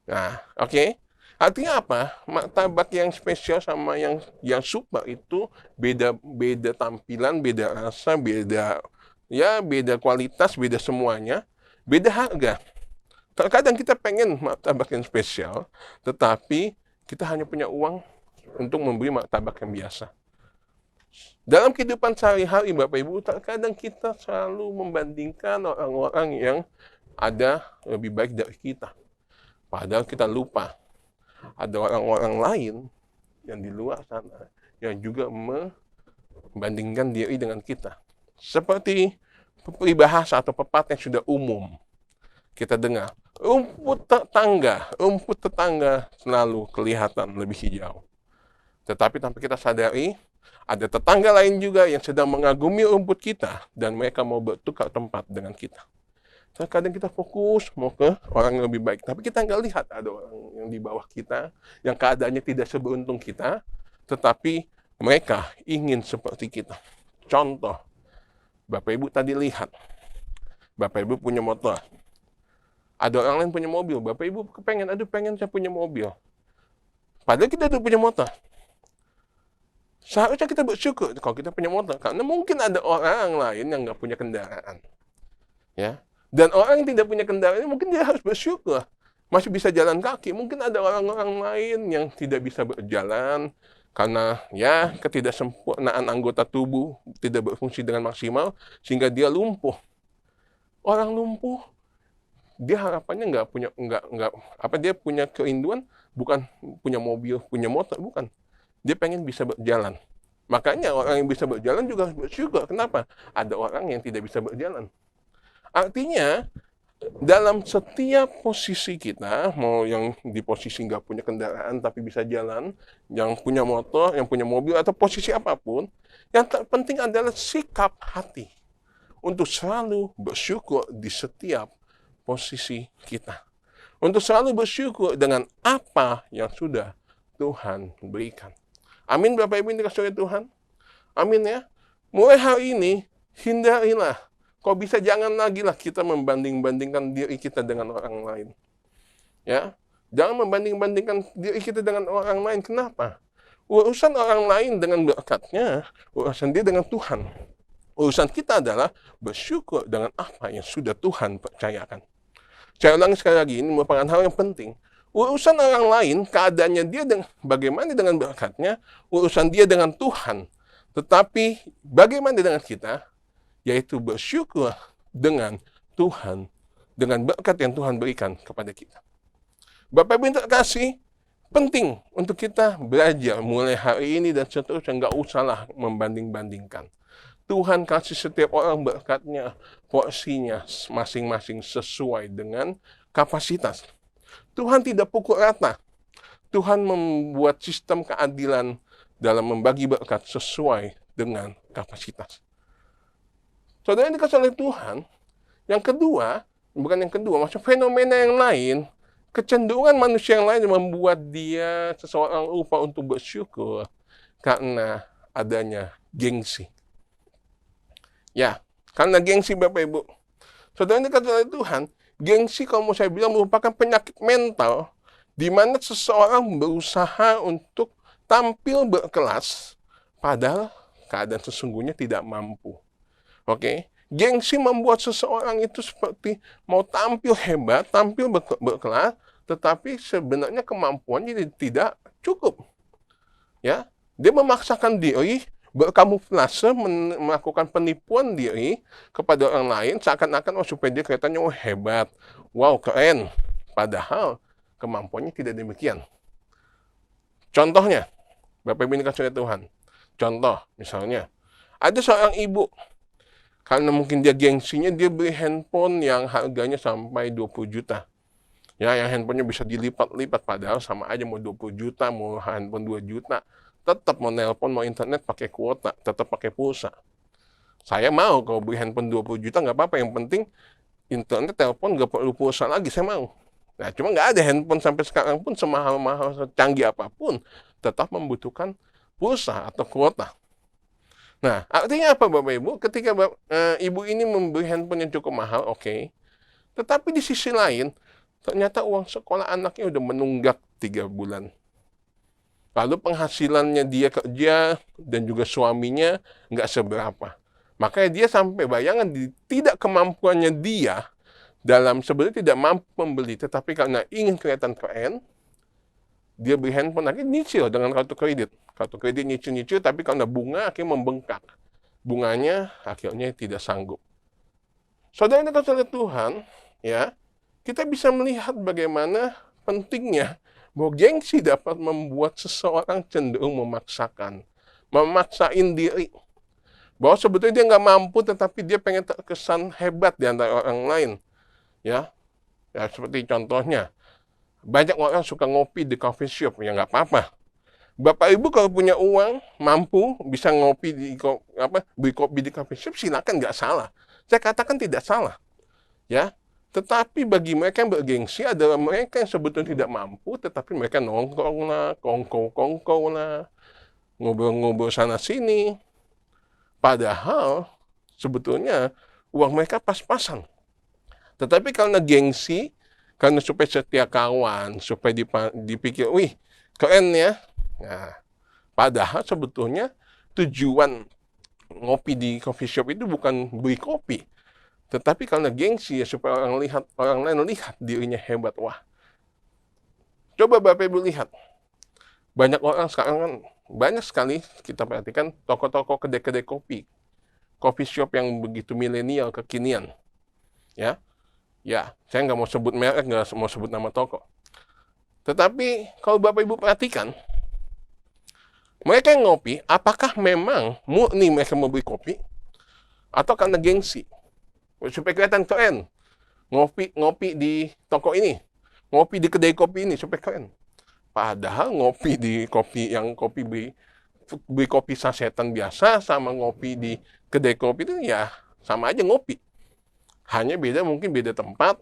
Nah, oke. Artinya apa? Martabak yang spesial sama yang super itu beda tampilan, beda rasa, beda kualitas, beda semuanya, beda harga. Terkadang kita pengen martabak yang spesial, tetapi kita hanya punya uang untuk membeli martabak yang biasa. Dalam kehidupan sehari-hari, Bapak Ibu, terkadang kita selalu membandingkan orang-orang yang ada lebih baik dari kita. Padahal kita lupa, ada orang-orang lain yang di luar sana yang juga membandingkan diri dengan kita. Seperti peribahasa atau pepatah yang sudah umum kita dengar, rumput tetangga selalu kelihatan lebih hijau. Tetapi tanpa kita sadari, ada tetangga lain juga yang sedang mengagumi rumput kita dan mereka mau bertukar tempat dengan kita. Terkadang kita fokus mau ke orang yang lebih baik, tapi kita nggak lihat ada orang yang di bawah kita, yang keadaannya tidak seberuntung kita, tetapi mereka ingin seperti kita. Contoh, Bapak Ibu tadi lihat, Bapak Ibu punya motor, ada orang lain punya mobil, Bapak Ibu pengen saya punya mobil. Padahal kita udah punya motor. Seharusnya kita bersyukur kalau kita punya motor, karena mungkin ada orang lain yang nggak punya kendaraan. Ya. Dan orang yang tidak punya kendaraan, mungkin dia harus bersyukur. Masih bisa jalan kaki. Mungkin ada orang-orang lain yang tidak bisa berjalan karena ketidaksempurnaan anggota tubuh tidak berfungsi dengan maksimal sehingga dia lumpuh. Orang lumpuh, dia harapannya dia punya kerinduan bukan punya mobil, punya motor, bukan. Dia pengen bisa berjalan. Makanya orang yang bisa berjalan juga harus bersyukur. Kenapa? Ada orang yang tidak bisa berjalan. Artinya, dalam setiap posisi kita, mau yang di posisi nggak punya kendaraan tapi bisa jalan, yang punya motor, yang punya mobil, atau posisi apapun, yang terpenting adalah sikap hati untuk selalu bersyukur di setiap posisi kita. Untuk selalu bersyukur dengan apa yang sudah Tuhan berikan. Amin, Bapak Ibu yang dikasihi oleh Tuhan. Amin ya. Mulai hari ini, hindarilah. Kok bisa jangan lagi lah kita membanding-bandingkan diri kita dengan orang lain. Ya, jangan membanding-bandingkan diri kita dengan orang lain. Kenapa? Urusan orang lain dengan berkatnya, urusan dia dengan Tuhan. Urusan kita adalah bersyukur dengan apa yang sudah Tuhan percayakan. Saya ulangi sekali lagi, ini merupakan hal yang penting. Urusan orang lain, keadaannya dia bagaimana dengan berkatnya, urusan dia dengan Tuhan. Tetapi bagaimana dengan kita? Yaitu bersyukur dengan Tuhan, dengan berkat yang Tuhan berikan kepada kita. Bapak Ibu yang terkasih, penting untuk kita belajar mulai hari ini dan seterusnya, nggak usahlah membanding-bandingkan. Tuhan kasih setiap orang berkatnya, porsinya masing-masing sesuai dengan kapasitas. Tuhan tidak pukul rata. Tuhan membuat sistem keadilan dalam membagi berkat sesuai dengan kapasitas. Saudara yang dikasih oleh Tuhan, maksudnya fenomena yang lain, kecenderungan manusia yang lain membuat dia seseorang lupa untuk bersyukur karena adanya gengsi. Ya, karena gengsi Bapak Ibu. Saudara yang dikasih oleh Tuhan, Gengsi kalau mau saya bilang merupakan penyakit mental di mana seseorang berusaha untuk tampil berkelas padahal keadaan sesungguhnya tidak mampu. Oke, gengsi membuat seseorang itu seperti mau tampil hebat, tampil berkelas, tetapi sebenarnya kemampuannya tidak cukup. Ya, dia memaksakan diri berkamuflase melakukan penipuan diri kepada orang lain seakan-akan supaya dia kelihatannya hebat, wow keren, padahal kemampuannya tidak demikian. Contohnya, Bapak Ibu dikasih oleh Tuhan. Contoh, misalnya, ada seorang ibu, karena mungkin dia gengsinya, dia beli handphone yang harganya sampai 20 juta. Ya, yang handphonenya bisa dilipat-lipat, padahal sama aja mau 20 juta, mau handphone 2 juta. Tetap mau nelpon, mau internet pakai kuota, tetap pakai pulsa. Saya mau kalau beli handphone 20 juta nggak apa-apa, yang penting internet, telepon nggak perlu pulsa lagi, saya mau. Nah, cuma nggak ada handphone sampai sekarang pun semahal-mahal, secanggih apapun, tetap membutuhkan pulsa atau kuota. Nah, artinya apa Bapak Ibu? Ketika ibu ini membeli handphone yang cukup mahal, oke. Tetapi di sisi lain, ternyata uang sekolah anaknya udah menunggak 3 bulan. Lalu penghasilannya dia kerja dan juga suaminya nggak seberapa. Makanya dia sampai bayangan tidak kemampuannya dia dalam sebenarnya tidak mampu membeli, tetapi karena ingin kelihatan keren, dia beli handphone lagi nyicil dengan kartu kredit. Kartu kredit nyicil-nyicil, tapi karena bunga akhirnya membengkak. Bunganya akhirnya tidak sanggup. Saudara yang dikasihi oleh Tuhan, ya, kita bisa melihat bagaimana pentingnya bahwa gengsi dapat membuat seseorang cenderung memaksain diri. Bahwa sebetulnya dia nggak mampu, tetapi dia pengen terkesan hebat di antara orang lain. Ya, seperti contohnya, banyak orang suka ngopi di coffee shop, ya nggak apa-apa. Bapak Ibu kalau punya uang, mampu, bisa ngopi beli kopi di coffee shop, silakan, nggak salah. Saya katakan tidak salah. Ya, tetapi bagi mereka yang bergengsi adalah mereka yang sebetulnya tidak mampu, tetapi mereka nongkrong lah, kongko lah, ngobrol-ngobrol sana-sini. Padahal sebetulnya uang mereka pas-pasan. Tetapi karena gengsi, karena supaya setia kawan, supaya dipikir, wih keren ya. Nah, padahal sebetulnya tujuan ngopi di coffee shop itu bukan beli kopi. Tetapi karena gengsi ya supaya orang lain lihat dirinya hebat. Wah. Coba Bapak Ibu lihat. Banyak orang sekarang kan banyak sekali kita perhatikan toko-toko kedai-kedai kopi. Coffee shop yang begitu milenial kekinian. Ya. Ya, saya nggak mau sebut merek, nggak mau sebut nama toko. Tetapi kalau Bapak Ibu perhatikan, mereka yang ngopi, apakah memang murni mereka mau beli kopi atau karena gengsi? Supaya kelihatan keren. Ngopi di toko ini, ngopi di kedai kopi ini supaya keren. Padahal ngopi di beli kopi sasetan biasa sama ngopi di kedai kopi itu ya sama aja ngopi. Hanya mungkin beda tempat,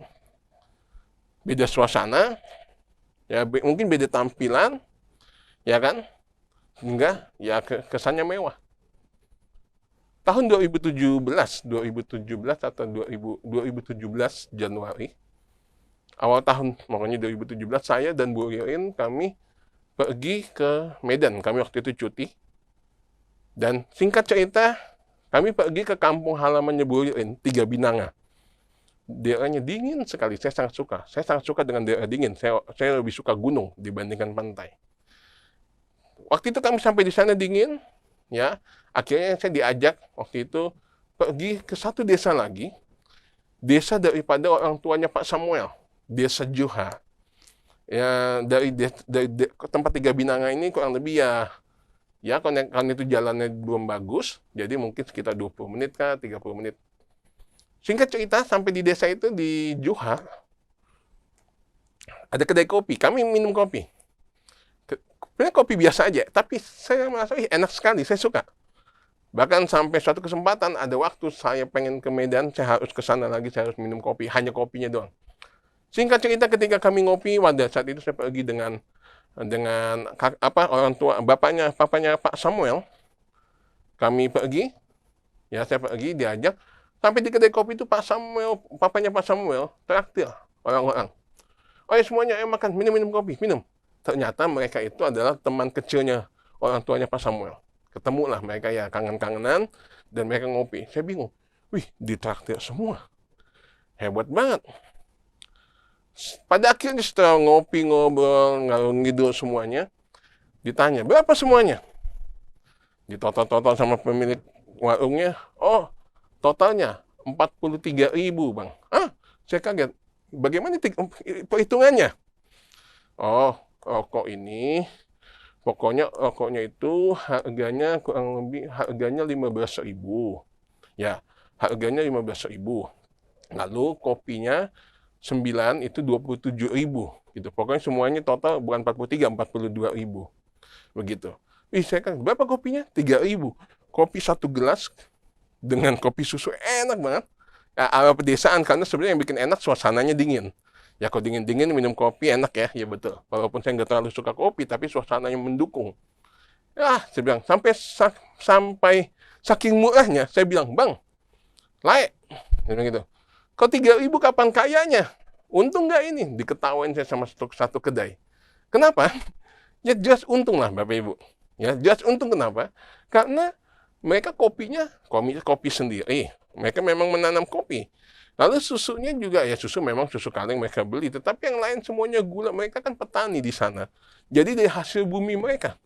beda suasana, ya mungkin beda tampilan, ya kan? Enggak, ya kesannya mewah. Tahun 2017 atau 2017 Januari, awal tahun, makanya 2017, saya dan Bu Ririn kami pergi ke Medan. Kami waktu itu cuti. Dan singkat cerita, kami pergi ke kampung halamannya Bu Ririn, Tiga Binanga. Daerahnya dingin sekali, saya sangat suka. Saya sangat suka dengan daerah dingin. Saya lebih suka gunung dibandingkan pantai. Waktu itu kami sampai di sana dingin, ya. Akhirnya saya diajak waktu itu pergi ke satu desa lagi, desa daripada orang tuanya Pak Samuel, desa Juha. Ya, dari tempat Tiga Binanga ini kurang lebih ya karena itu jalannya belum bagus, jadi mungkin sekitar 20 menit kah, 30 menit. Singkat cerita, sampai di desa itu di Juha, ada kedai kopi, kami minum kopi. Sebenarnya kopi biasa aja, tapi saya merasa enak sekali, saya suka. Bahkan sampai suatu kesempatan ada waktu saya pengen ke Medan, saya harus ke sana lagi, saya harus minum kopi, hanya kopinya doang. Singkat cerita ketika kami ngopi, pada saat itu saya pergi dengan orang tua, papanya Pak Samuel. Kami pergi, ya saya pergi diajak Sampai di kedai kopi itu papanya Pak Samuel, traktir orang-orang. Oh ya semuanya, makan, minum kopi, minum. Ternyata mereka itu adalah teman kecilnya orang tuanya Pak Samuel. Ketemulah mereka ya, kangen-kangenan, dan mereka ngopi. Saya bingung, wih, ditraktir semua. Hebat banget. Pada akhirnya setelah ngopi, ngobrol, ngalur ngidul semuanya, ditanya, berapa semuanya? Ditotal-total sama pemilik warungnya, oh, totalnya 43.000, Bang. Saya kaget. Bagaimana perhitungannya? Oh, rokoknya itu harganya kurang lebih 15.000. Ya, harganya 15.000. Lalu kopinya 9 itu 27.000 gitu. Pokoknya semuanya total bukan 43, 42.000. Begitu. Saya kan berapa kopinya? 3.000. Kopi 1 gelas dengan kopi susu enak banget. Ya, ala pedesaan, karena sebenarnya yang bikin enak suasananya dingin. Ya kalau dingin-dingin minum kopi enak ya, ya betul. Walaupun saya nggak terlalu suka kopi, tapi suasananya mendukung. Ya, saya bilang, sampai saking murahnya, saya bilang, Bang, laek. Gitu. Kau 3.000 kapan kayanya? Untung nggak ini? Diketawain saya sama satu kedai. Kenapa? Ya jelas untung lah Bapak Ibu. Ya jelas untung kenapa? Karena mereka kopinya kopi sendiri. Mereka memang menanam kopi. Lalu susunya juga, ya susu memang susu kaleng mereka beli. Tetapi yang lain semuanya gula. Mereka kan petani di sana. Jadi dari hasil bumi mereka.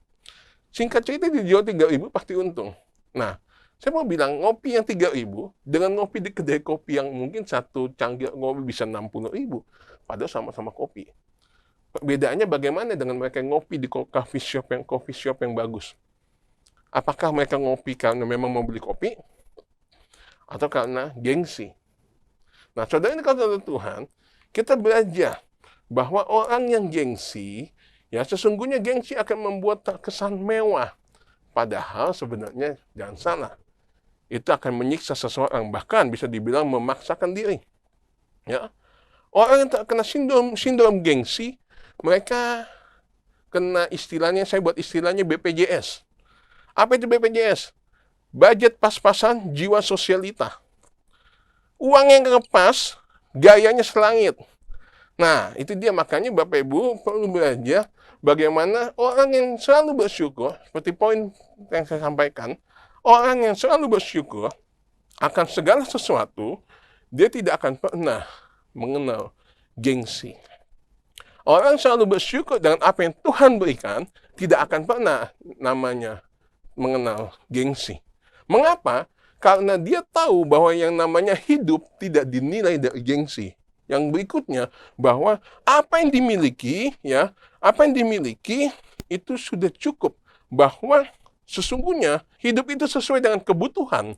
Singkat cerita dijual 3.000 pasti untung. Nah, saya mau bilang ngopi yang 3.000 dengan ngopi di kedai kopi yang mungkin satu cangkir ngopi bisa 60.000. Padahal sama-sama kopi. Perbedaannya bagaimana dengan mereka ngopi di coffee shop yang bagus? Apakah mereka ngopi karena memang mau beli kopi? Atau karena gengsi? Nah, saudara ini kalau Tuhan, kita belajar bahwa orang yang gengsi, ya sesungguhnya gengsi akan membuat terkesan mewah. Padahal sebenarnya jangan salah. Itu akan menyiksa seseorang, bahkan bisa dibilang memaksakan diri. Ya. Orang yang terkena sindrom gengsi, mereka kena istilahnya, saya buat istilahnya BPJS. Apa itu BPJS? Budget pas-pasan, jiwa sosialita. Uang yang pas, gayanya selangit. Nah, itu dia makanya Bapak Ibu perlu belajar bagaimana orang yang selalu bersyukur, seperti poin yang saya sampaikan, orang yang selalu bersyukur akan segala sesuatu, dia tidak akan pernah mengenal gengsi. Orang selalu bersyukur dengan apa yang Tuhan berikan, tidak akan pernah namanya mengenal gengsi. Mengapa? Karena dia tahu bahwa yang namanya hidup tidak dinilai dari gengsi. Yang berikutnya, bahwa apa yang dimiliki itu sudah cukup. Bahwa sesungguhnya hidup itu sesuai dengan kebutuhan,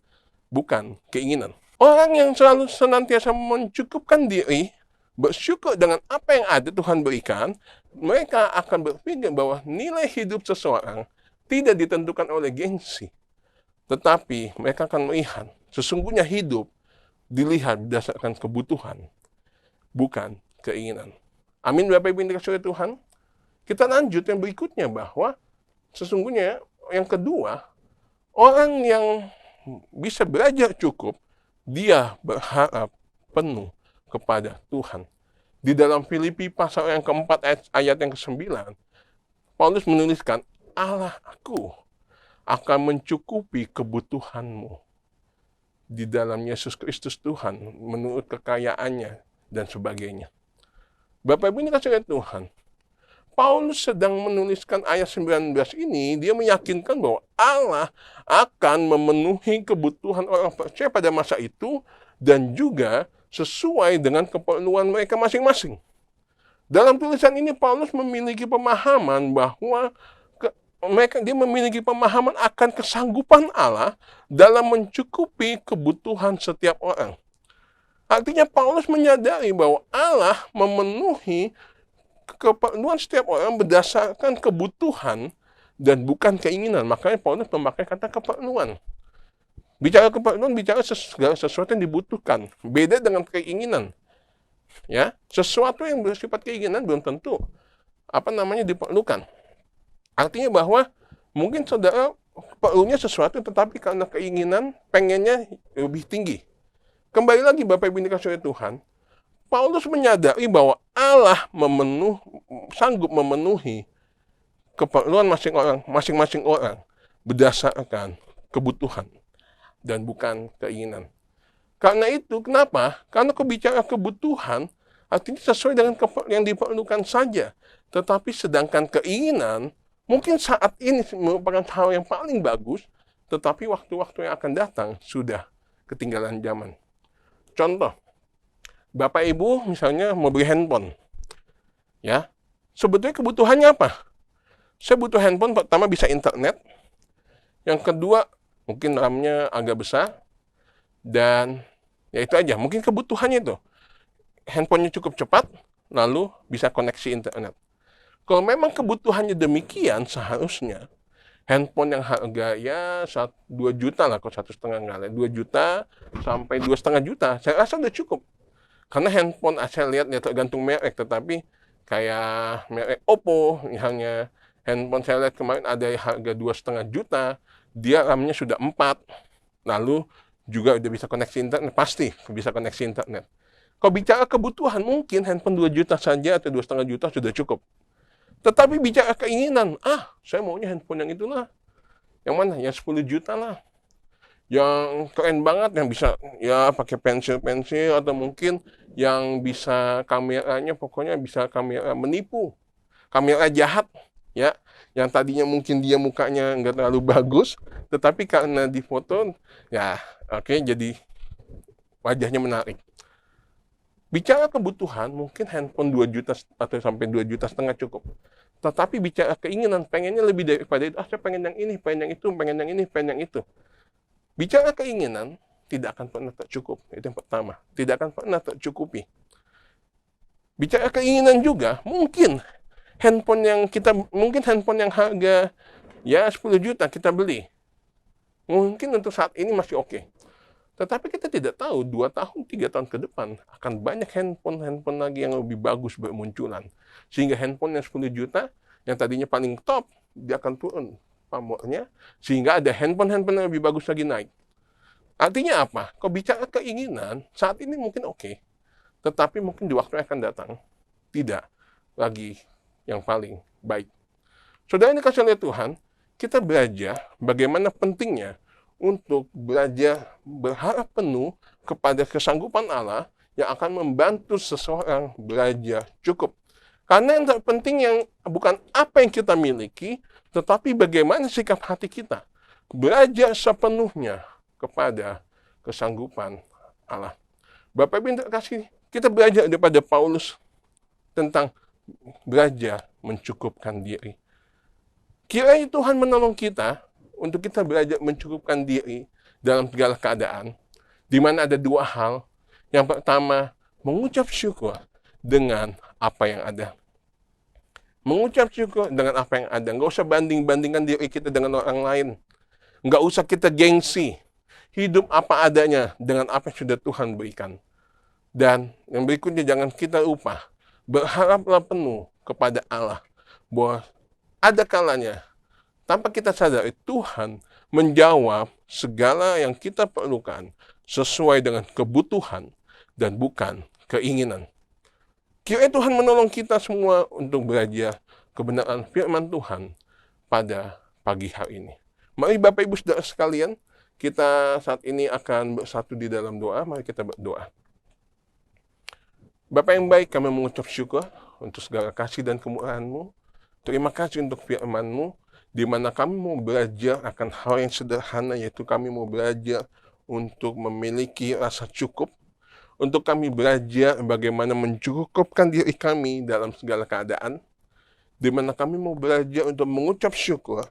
bukan keinginan. Orang yang selalu senantiasa mencukupkan diri, bersyukur dengan apa yang ada Tuhan berikan, mereka akan berpikir bahwa nilai hidup seseorang tidak ditentukan oleh gengsi. Tetapi mereka akan melihat, sesungguhnya hidup dilihat berdasarkan kebutuhan, bukan keinginan. Amin Bapak Ibu yang dikasihi Tuhan. Kita lanjut yang berikutnya bahwa sesungguhnya yang kedua, orang yang bisa belajar cukup, dia berharap penuh kepada Tuhan. Di dalam Filipi pasal yang keempat ayat yang ke-9, Paulus menuliskan, Allah aku akan mencukupi kebutuhanmu di dalam Yesus Kristus Tuhan menurut kekayaannya dan sebagainya. Bapak Ibu ini kasih Tuhan, Paulus sedang menuliskan ayat 19 ini, dia meyakinkan bahwa Allah akan memenuhi kebutuhan orang percaya pada masa itu dan juga sesuai dengan keperluan mereka masing-masing. Dalam tulisan ini Paulus memiliki pemahaman bahwa dia memiliki pemahaman akan kesanggupan Allah dalam mencukupi kebutuhan setiap orang. Artinya Paulus menyadari bahwa Allah memenuhi keperluan setiap orang berdasarkan kebutuhan dan bukan keinginan. Makanya Paulus memakai kata keperluan. Bicara keperluan, bicara segala sesuatu yang dibutuhkan. Beda dengan keinginan. Ya, sesuatu yang bersifat keinginan belum tentu diperlukan. Artinya bahwa mungkin saudara perlunya sesuatu tetapi karena keinginan pengennya lebih tinggi. kembali lagi Bapak Ibu dikasih oleh Tuhan, Paulus menyadari bahwa Allah sanggup memenuhi keperluan masing-masing orang berdasarkan kebutuhan dan bukan keinginan. Karena itu, kenapa? Karena bicara kebutuhan, artinya sesuai dengan yang diperlukan saja. Tetapi sedangkan keinginan, mungkin saat ini merupakan hal yang paling bagus, tetapi waktu-waktu yang akan datang sudah ketinggalan zaman. Contoh, Bapak Ibu misalnya mau beli handphone. Ya, sebetulnya kebutuhannya apa? Saya butuh handphone, pertama bisa internet. Yang kedua, mungkin RAM-nya agak besar. Dan ya itu aja, mungkin kebutuhannya itu. Handphonenya cukup cepat, lalu bisa koneksi internet. Kalau memang kebutuhannya demikian, seharusnya handphone yang harga ya 2 juta lah, kalau 1,5 enggak lah, 2 juta sampai 2,5 juta, saya rasa udah cukup. Karena handphone saya lihat ya tergantung merek, tetapi kayak merek Oppo, misalnya handphone saya lihat kemarin ada harga 2,5 juta, dia RAM-nya sudah 4, lalu juga udah bisa koneksi internet, pasti bisa koneksi internet. Kalau bicara kebutuhan, mungkin handphone 2 juta saja atau 2,5 juta sudah cukup. Tetapi bicara keinginan, saya maunya handphone yang itulah. Yang mana? Yang 10 juta lah. Yang keren banget, yang bisa ya pakai pensil-pensil, atau mungkin yang bisa kameranya, pokoknya bisa kamera menipu, kamera jahat, ya, yang tadinya mungkin dia mukanya nggak terlalu bagus, tetapi karena di foto, ya oke, jadi wajahnya menarik. Bicara kebutuhan, mungkin handphone 2 juta atau sampai 2,5 juta cukup. Tetapi bicara keinginan, pengennya lebih daripada itu, saya pengen yang ini, pengen yang itu, pengen yang ini, pengen yang itu. Bicara keinginan, tidak akan pernah tercukup. Itu yang pertama. Tidak akan pernah tercukupi. Bicara keinginan juga, mungkin handphone yang harga ya 10 juta kita beli. Mungkin untuk saat ini masih oke. Tetapi kita tidak tahu 2 tahun, 3 tahun ke depan akan banyak handphone lagi yang lebih bagus bermunculan. Sehingga handphone yang 10 juta, yang tadinya paling top, dia akan turun pamornya, sehingga ada handphone yang lebih bagus lagi naik. Artinya apa? Kalau bicara keinginan, saat ini mungkin oke, tetapi mungkin di waktu yang akan datang, tidak lagi yang paling baik. Saudara yang dikasihi oleh Tuhan, kita belajar bagaimana pentingnya untuk belajar berharap penuh kepada kesanggupan Allah yang akan membantu seseorang belajar cukup. Karena yang terpenting yang bukan apa yang kita miliki, tetapi bagaimana sikap hati kita. Belajar sepenuhnya kepada kesanggupan Allah. Bapak Ibu terkasih, kita belajar daripada Paulus tentang belajar mencukupkan diri. Kiranya Tuhan menolong kita untuk kita belajar mencukupkan diri dalam segala keadaan, di mana ada 2 hal. Yang pertama, mengucap syukur dengan apa yang ada. Mengucap syukur dengan apa yang ada. Nggak usah banding-bandingkan diri kita dengan orang lain. Nggak usah kita gengsi. Hidup apa adanya dengan apa yang sudah Tuhan berikan. Dan yang berikutnya, jangan kita lupa, berharaplah penuh kepada Allah. Bahwa ada kalanya, tanpa kita sadari, Tuhan menjawab segala yang kita perlukan sesuai dengan kebutuhan dan bukan keinginan. Kiranya Tuhan menolong kita semua untuk belajar kebenaran firman Tuhan pada pagi hari ini. Mari Bapak Ibu Saudara sekalian, kita saat ini akan bersatu di dalam doa. Mari kita berdoa. Bapa yang baik, kami mengucap syukur untuk segala kasih dan kemurahan-Mu. Terima kasih untuk firman-Mu, di mana kami mau belajar akan hal yang sederhana, yaitu kami mau belajar untuk memiliki rasa cukup, untuk kami belajar bagaimana mencukupkan diri kami dalam segala keadaan, di mana kami mau belajar untuk mengucap syukur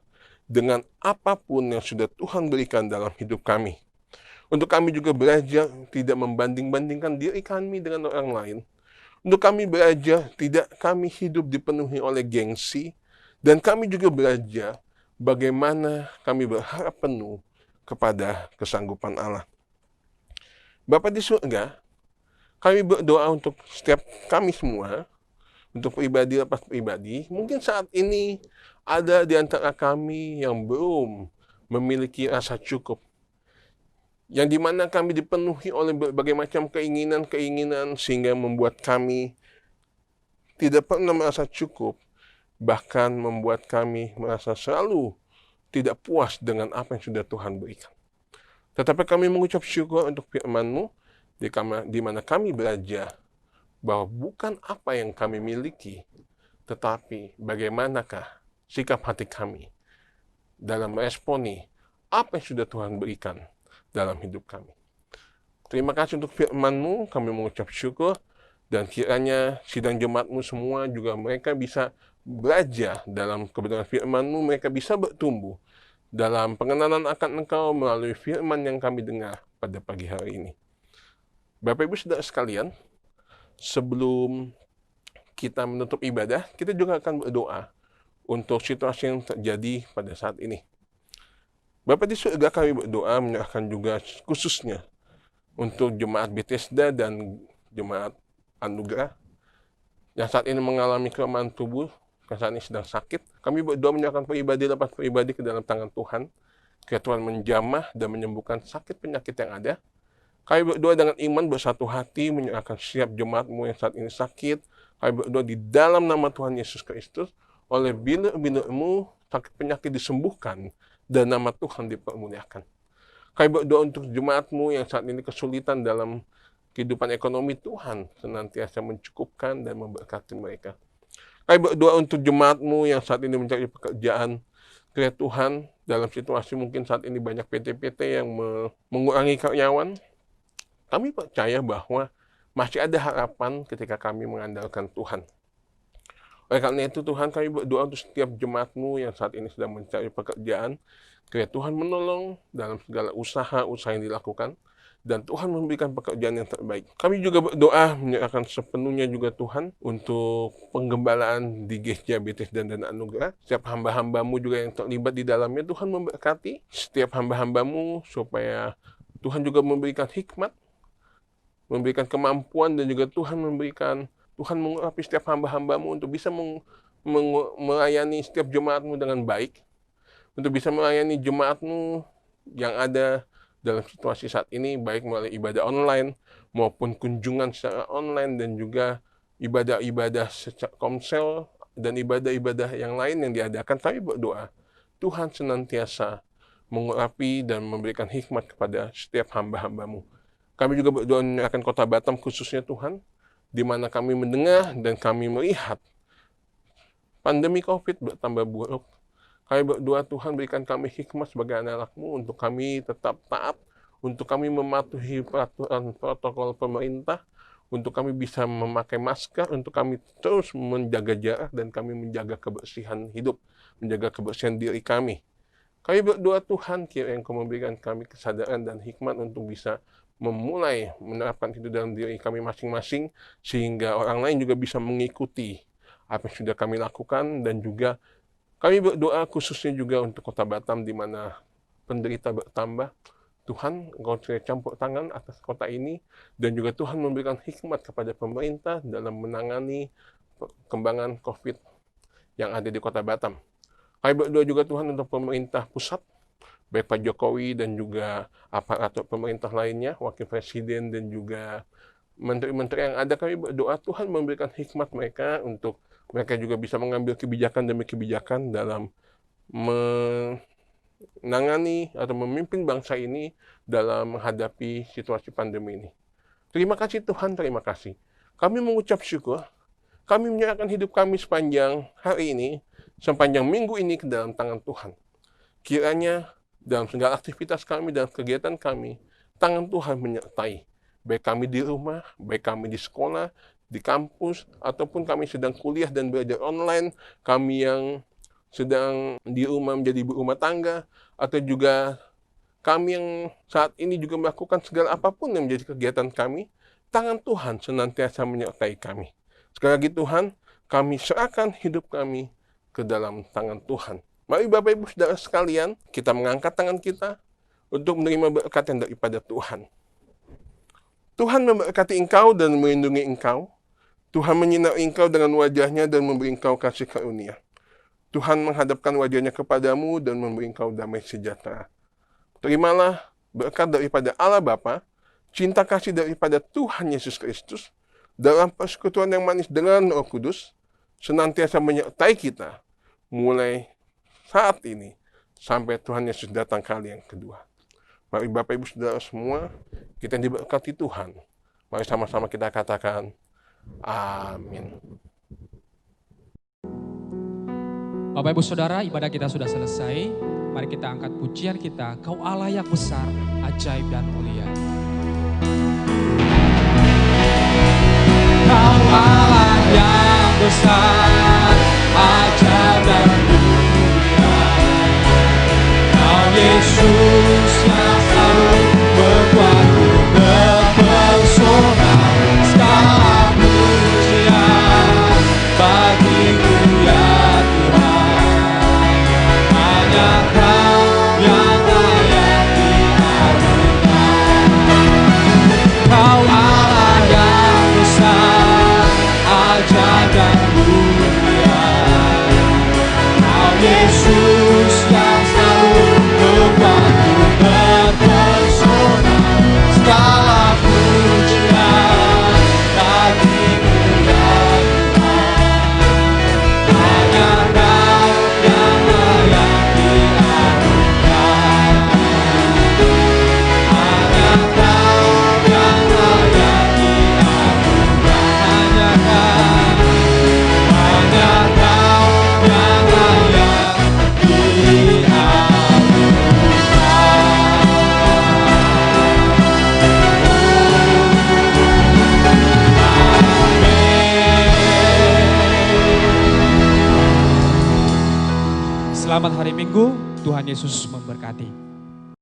dengan apapun yang sudah Tuhan berikan dalam hidup kami. Untuk kami juga belajar tidak membanding-bandingkan diri kami dengan orang lain. Untuk kami belajar tidak kami hidup dipenuhi oleh gengsi, dan kami juga belajar bagaimana kami berharap penuh kepada kesanggupan Allah. Bapa di surga, kami berdoa untuk setiap kami semua, untuk pribadi lepas pribadi. Mungkin saat ini ada di antara kami yang belum memiliki rasa cukup. yang dimana kami dipenuhi oleh berbagai macam keinginan-keinginan sehingga membuat kami tidak pernah merasa cukup, bahkan membuat kami merasa selalu tidak puas dengan apa yang sudah Tuhan berikan. Tetapi kami mengucap syukur untuk firman-Mu, di mana kami belajar bahwa bukan apa yang kami miliki, tetapi bagaimanakah sikap hati kami dalam meresponi apa yang sudah Tuhan berikan dalam hidup kami. Terima kasih untuk firman-Mu, kami mengucap syukur, dan kiranya sidang jemaat-Mu semua juga mereka bisa belajar dalam kebenaran firman-Mu, mereka bisa bertumbuh dalam pengenalan akan Engkau melalui firman yang kami dengar pada pagi hari ini. Bapak Ibu Saudara sekalian, sebelum kita menutup ibadah, kita juga akan berdoa untuk situasi yang terjadi pada saat ini. Bapa di surga, kami berdoa menyerahkan juga khususnya untuk jemaat Bethesda dan jemaat Anugerah yang saat ini mengalami kelemahan tubuh, yang saat ini sedang sakit. Kami berdoa menyerahkan pribadi lepas pribadi ke dalam tangan Tuhan. Kiranya Tuhan menjamah dan menyembuhkan sakit penyakit yang ada. Kami berdoa dengan iman bersatu hati menyerahkan setiap jemaat-Mu yang saat ini sakit. Kami berdoa di dalam nama Tuhan Yesus Kristus, oleh bilir-bilir-Mu sakit penyakit disembuhkan dan nama Tuhan dipermuliakan. Kami berdoa untuk jemaat-Mu yang saat ini kesulitan dalam kehidupan ekonomi, Tuhan senantiasa mencukupkan dan memberkati mereka. Kami berdoa untuk jemaat-Mu yang saat ini mencari pekerjaan. Kiranya Tuhan, dalam situasi mungkin saat ini banyak PT-PT yang mengurangi karyawan, kami percaya bahwa masih ada harapan ketika kami mengandalkan Tuhan. Oleh karena itu Tuhan, kami berdoa untuk setiap jemaat-Mu yang saat ini sedang mencari pekerjaan. Kiranya Tuhan menolong dalam segala usaha yang dilakukan, dan Tuhan memberikan pekerjaan yang terbaik. Kami juga berdoa menyerahkan sepenuhnya juga Tuhan untuk penggembalaan di Gereja Bethesda dan Anugerah. Setiap hamba-hamba-Mu juga yang terlibat di dalamnya, Tuhan memberkati setiap hamba-hamba-Mu supaya Tuhan juga memberikan hikmat, memberikan kemampuan, dan juga Tuhan mengurapi setiap hamba-hamba-Mu untuk bisa melayani setiap jemaat-Mu dengan baik, untuk bisa melayani jemaat-Mu yang ada dalam situasi saat ini, baik melalui ibadah online maupun kunjungan secara online, dan juga ibadah-ibadah secara komsel dan ibadah-ibadah yang lain yang diadakan. Kami berdoa Tuhan senantiasa mengurapi dan memberikan hikmat kepada setiap hamba-hamba-Mu. Kami juga berdoa menyerahkan kota Batam khususnya Tuhan, di mana kami mendengar dan kami melihat pandemi COVID bertambah buruk. Kami berdoa Tuhan berikan kami hikmat sebagai anak-Mu untuk kami tetap taat, untuk kami mematuhi peraturan protokol pemerintah, untuk kami bisa memakai masker, untuk kami terus menjaga jarak, dan kami menjaga kebersihan hidup, menjaga kebersihan diri kami. Kami berdoa Tuhan, kiranya Engkau memberikan kami kesadaran dan hikmat untuk bisa memulai menerapkan itu dalam diri kami masing-masing, sehingga orang lain juga bisa mengikuti apa yang sudah kami lakukan. Dan juga kami berdoa khususnya juga untuk kota Batam, di mana penderita bertambah. Tuhan, Engkau campur tangan atas kota ini, dan juga Tuhan memberikan hikmat kepada pemerintah dalam menangani perkembangan COVID yang ada di kota Batam. Kami berdoa juga Tuhan untuk pemerintah pusat, baik Pak Jokowi dan juga aparatur pemerintah lainnya, wakil presiden dan juga menteri-menteri yang ada. Kami berdoa Tuhan memberikan hikmat mereka untuk mereka juga bisa mengambil kebijakan demi kebijakan dalam menangani atau memimpin bangsa ini dalam menghadapi situasi pandemi ini. Terima kasih Tuhan, terima kasih. Kami mengucap syukur, kami menyerahkan hidup kami sepanjang hari ini, sepanjang minggu ini ke dalam tangan Tuhan. Kiranya dalam segala aktivitas kami dan kegiatan kami, tangan Tuhan menyertai. Baik kami di rumah, baik kami di sekolah, di kampus, ataupun kami sedang kuliah dan belajar online, kami yang sedang di rumah menjadi ibu rumah tangga, atau juga kami yang saat ini juga melakukan segala apapun yang menjadi kegiatan kami, tangan Tuhan senantiasa menyertai kami. Sekali lagi Tuhan, kami serahkan hidup kami ke dalam tangan Tuhan. Mari Bapak Ibu Saudara sekalian, kita mengangkat tangan kita untuk menerima berkat yang daripada Tuhan. Tuhan memberkati engkau dan melindungi engkau. Tuhan menyinari engkau dengan wajahnya dan memberi engkau kasih karunia. Tuhan menghadapkan wajahnya kepadamu dan memberi engkau damai sejahtera. Terimalah berkat daripada Allah Bapa, cinta kasih daripada Tuhan Yesus Kristus, dalam persekutuan yang manis dengan Roh Kudus, senantiasa menyertai kita, mulai saat ini, sampai Tuhan Yesus datang kali yang kedua. Mari Bapak Ibu Saudara semua, kita yang diberkati Tuhan. Mari sama-sama kita katakan, amin. Bapak Ibu Saudara, ibadah kita sudah selesai. Mari kita angkat pujian kita, Kau Allah yang besar, ajaib dan mulia. Kau Allah yang besar, ajaib dan mulia. Kau Yesus yang selalu berkuasa terpesona. Segala pujian bagimu ya Tuhan. Hanya Kau yang layak dihargai. Kau Allah yang besar, ajaib dan mulia. Kau Yesus yang selalu membantu terpesona. Segala pujian bagimu ya Tuhan. Hanya Kau yang layak dihargai. Hanya Kau yang layak dihargai. Hanya Kau yang layak Selamat hari Minggu, Tuhan Yesus memberkati.